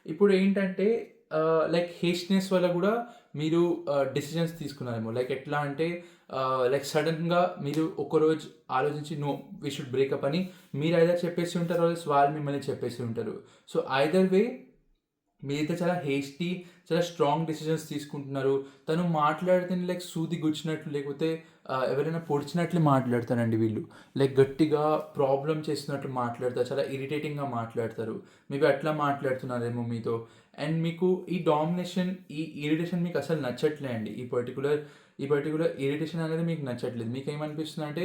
ఇప్పుడేంటంటే లైక్ హేస్ట్‌నెస్ వల్ల గూడా మీరు డెసిషన్స్ తీసుకున్నారేమో. లైక్ ఎట్లా అంటే లైక్ సడెన్‌గా మీరు ఒకరోజు ఆలోచించి నో వి షుడ్ బ్రేకప్ అని మీరు ఐదర్ చెప్పేసి ఉంటారు ఆర్ ఎల్స్ వాళ్ళు మిమ్మల్ని చెప్పేసి ఉంటారు. సో, ఐదర్ వే మీరైతే చాలా హేస్టీ, చాలా స్ట్రాంగ్ డెసిషన్స్ తీసుకుంటున్నారు. తను మాట్లాడితేనే లైక్ సూది గుచ్చినట్లు లేకపోతే ఎవరైనా పొడిచినట్లు మాట్లాడతారండి వీళ్ళు. లైక్ గట్టిగా ప్రాబ్లమ్ చేస్తున్నట్టు మాట్లాడతారు. చాలా ఇరిటేటింగ్‌గా మాట్లాడతారు. మేబీ అట్లా మాట్లాడుతున్నారేమో మీతో. అండ్ మీకు ఈ డామినేషన్, ఈ ఇరిటేషన్ మీకు అసలు నచ్చట్లే అండి. ఈ పర్టిక్యులర్ ఇరిటేషన్ అనేది మీకు నచ్చట్లేదు. మీకేమనిపిస్తుందంటే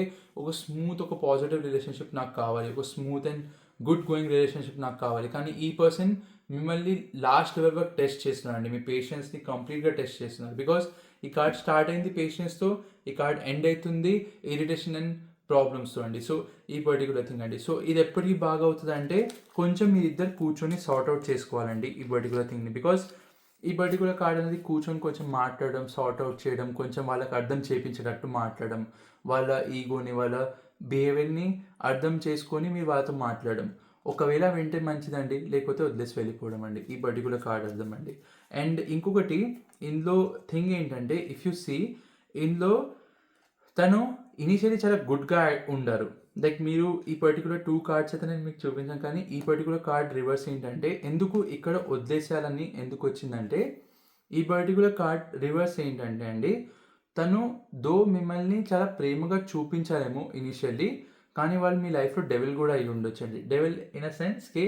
ఒక పాజిటివ్ రిలేషన్‌షిప్ నాకు కావాలి. ఒక smooth and good going relationship నాకు కావాలి. కానీ ఈ పర్సన్ మిమ్మల్ని లాస్ట్ లెవెల్ వరకు టెస్ట్ చేస్తున్నారండి. మీ పేషెన్స్‌ని కంప్లీట్‌గా టెస్ట్ చేస్తున్నారు. బికాస్ ఈ కార్డ్ స్టార్ట్ అయింది పేషెన్స్‌తో, ఈ కార్డ్ ఎండ్ అవుతుంది ఇరిటేషన్ అండ్ ప్రాబ్లమ్స్‌తో అండి. సో, ఈ పర్టిక్యులర్ థింగ్ అండి. సో, ఇది ఎప్పటికి బాగా అవుతదంటే కొంచెం మీరిద్దరు కూర్చొని సార్ట్ ఔట్ చేసుకోవాలండి ఈ పర్టిక్యులర్ థింగ్‌ని. బికాస్ ఈ పర్టిక్యులర్ కార్డ్ అనేది కూర్చొని కొంచెం మాట్లాడడం, సార్ట్ ఔట్ చేయడం, కొంచెం వాళ్ళకి అర్థం చేపించేటట్టు మాట్లాడడం, వాళ్ళ ఈగోని, వాళ్ళ బిహేవియర్‌ని అర్థం చేసుకొని మీరు వాళ్ళతో మాట్లాడడం. ఒకవేళ వింటే మంచిదండి. లేకపోతే వదిలేసి వెళ్ళిపోవడం అండి. ఈ పర్టిక్యులర్ కార్డ్ అర్థం అండి. అండ్ ఇంకొకటి ఇందులో థింగ్ ఏంటంటే ఇఫ్ యూ సీ ఇందులో తను ఇనీషియల్లీ చాలా గుడ్‌గా ఉండారు. లైక్ మీరు ఈ పర్టిక్యులర్ 2 కార్డ్స్ అయితే నేను మీకు చూపించాను. కానీ ఈ పర్టిక్యులర్ కార్డ్ రివర్స్ ఏంటంటే ఎందుకు ఇక్కడ వదిలేసేయాలని ఎందుకొచ్చిందంటే ఈ పర్టిక్యులర్ కార్డ్ రివర్స్ ఏంటంటే అండి తను మిమ్మల్ని చాలా ప్రేమగా చూపించారేమో ఇనీషియల్లీ. కానీ వాళ్ళు మీ లైఫ్‌లో డెవిల్ గూడా అయ్యి ఉండొచ్చండి. డెవిల్ ఇన్ అ సెన్స్‌కి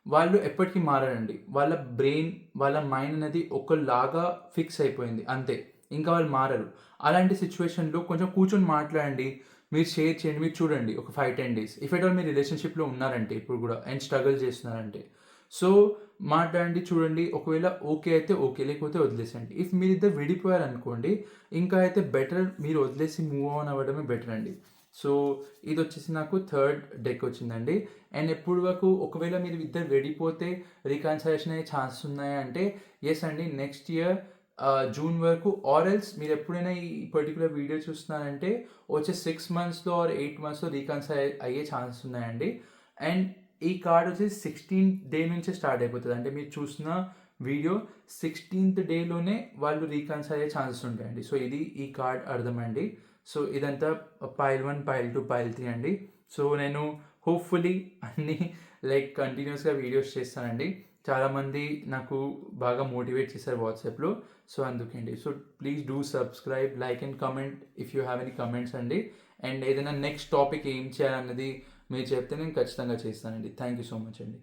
వాళ్ళు ఎప్పటికి మారరండి. వాళ్ళ బ్రెయిన్, వాళ్ళ మైండ్ అనేది ఒకలాగా ఫిక్స్ అయిపోయింది అంతే. ఇంకా వాళ్ళు మారరు. అలాంటి సిట్యుయేషన్‌లో కొంచెం కూర్చొని మాట్లాడండి. మీరు షేర్ చేయండి. మీరు చూడండి ఒక 5, 10 డేస్. ఇఫ్ ఎట్ ఆల్ మీరు రిలేషన్‌షిప్‌లో ఉన్నారంటే ఇప్పుడు గూడా అండ్ స్ట్రగుల్ చేస్తున్నారంటే. సో, మాట్లాడండి, చూడండి. ఒకవేళ ఓకే అయితే ఓకే. లేకపోతే వదిలేసేయండి. ఇఫ్ మీరిద్దరు విడిపోయారనుకోండి, ఇంకా అయితే బెటర్ మీరు వదిలేసి మూవ్ ఆన్ అవ్వడమే బెటర్ అండి. సో, ఇదొచ్చేసి నాకు థర్డ్ డెక్ వచ్చిందండి. అండ్ ఎప్పుడు వరకు ఒకవేళ మీరు ఇద్దరు విడిపోతే రికన్సిలేషన్ అయ్యే ఛాన్సెస్ ఉన్నాయా అంటే, యెస్ అండి. నెక్స్ట్ ఇయర్ జూన్ వరకు ఆర్ ఎల్స్ మీరు ఎప్పుడైనా ఈ పర్టిక్యులర్ వీడియో చూస్తున్నారంటే వచ్చే 6 మంత్స్‌లో ఆర్ 8 మంత్స్‌లో రీకన్సైల్ అయ్యే ఛాన్సెస్ ఉన్నాయండి. అండ్ ఈ కార్డ్ వచ్చేసి 16థ్ డే నుంచే స్టార్ట్ అయిపోతది. అంటే మీరు చూసిన వీడియో 16థ్ డేలోనే వాళ్ళు రీకన్సైల్ అయ్యే ఛాన్సెస్ ఉంటాయండి. సో, ఇది ఈ కార్డ్ అర్థమండి. సో, ఇదంతా పైల్ 1, పైల్ 2, పైల్ 3 అండి. సో, నేను హోప్‌ఫుల్లీ అన్నీ లైక్ కంటిన్యూయస్‌గా వీడియోస్ చేస్తానండి. చాలామంది నాకు బాగా మోటివేట్ చేశారు వాట్సాప్‌లో. సో, అందుకండి. So, please do subscribe, like and comment if you have any comments అండి. అండ్ ఏదైనా నెక్స్ట్ టాపిక్ ఏం చేయాలన్నది మీరు చెప్తే నేను ఖచ్చితంగా చేస్తానండి. థ్యాంక్ యూ సో మచ్ అండి.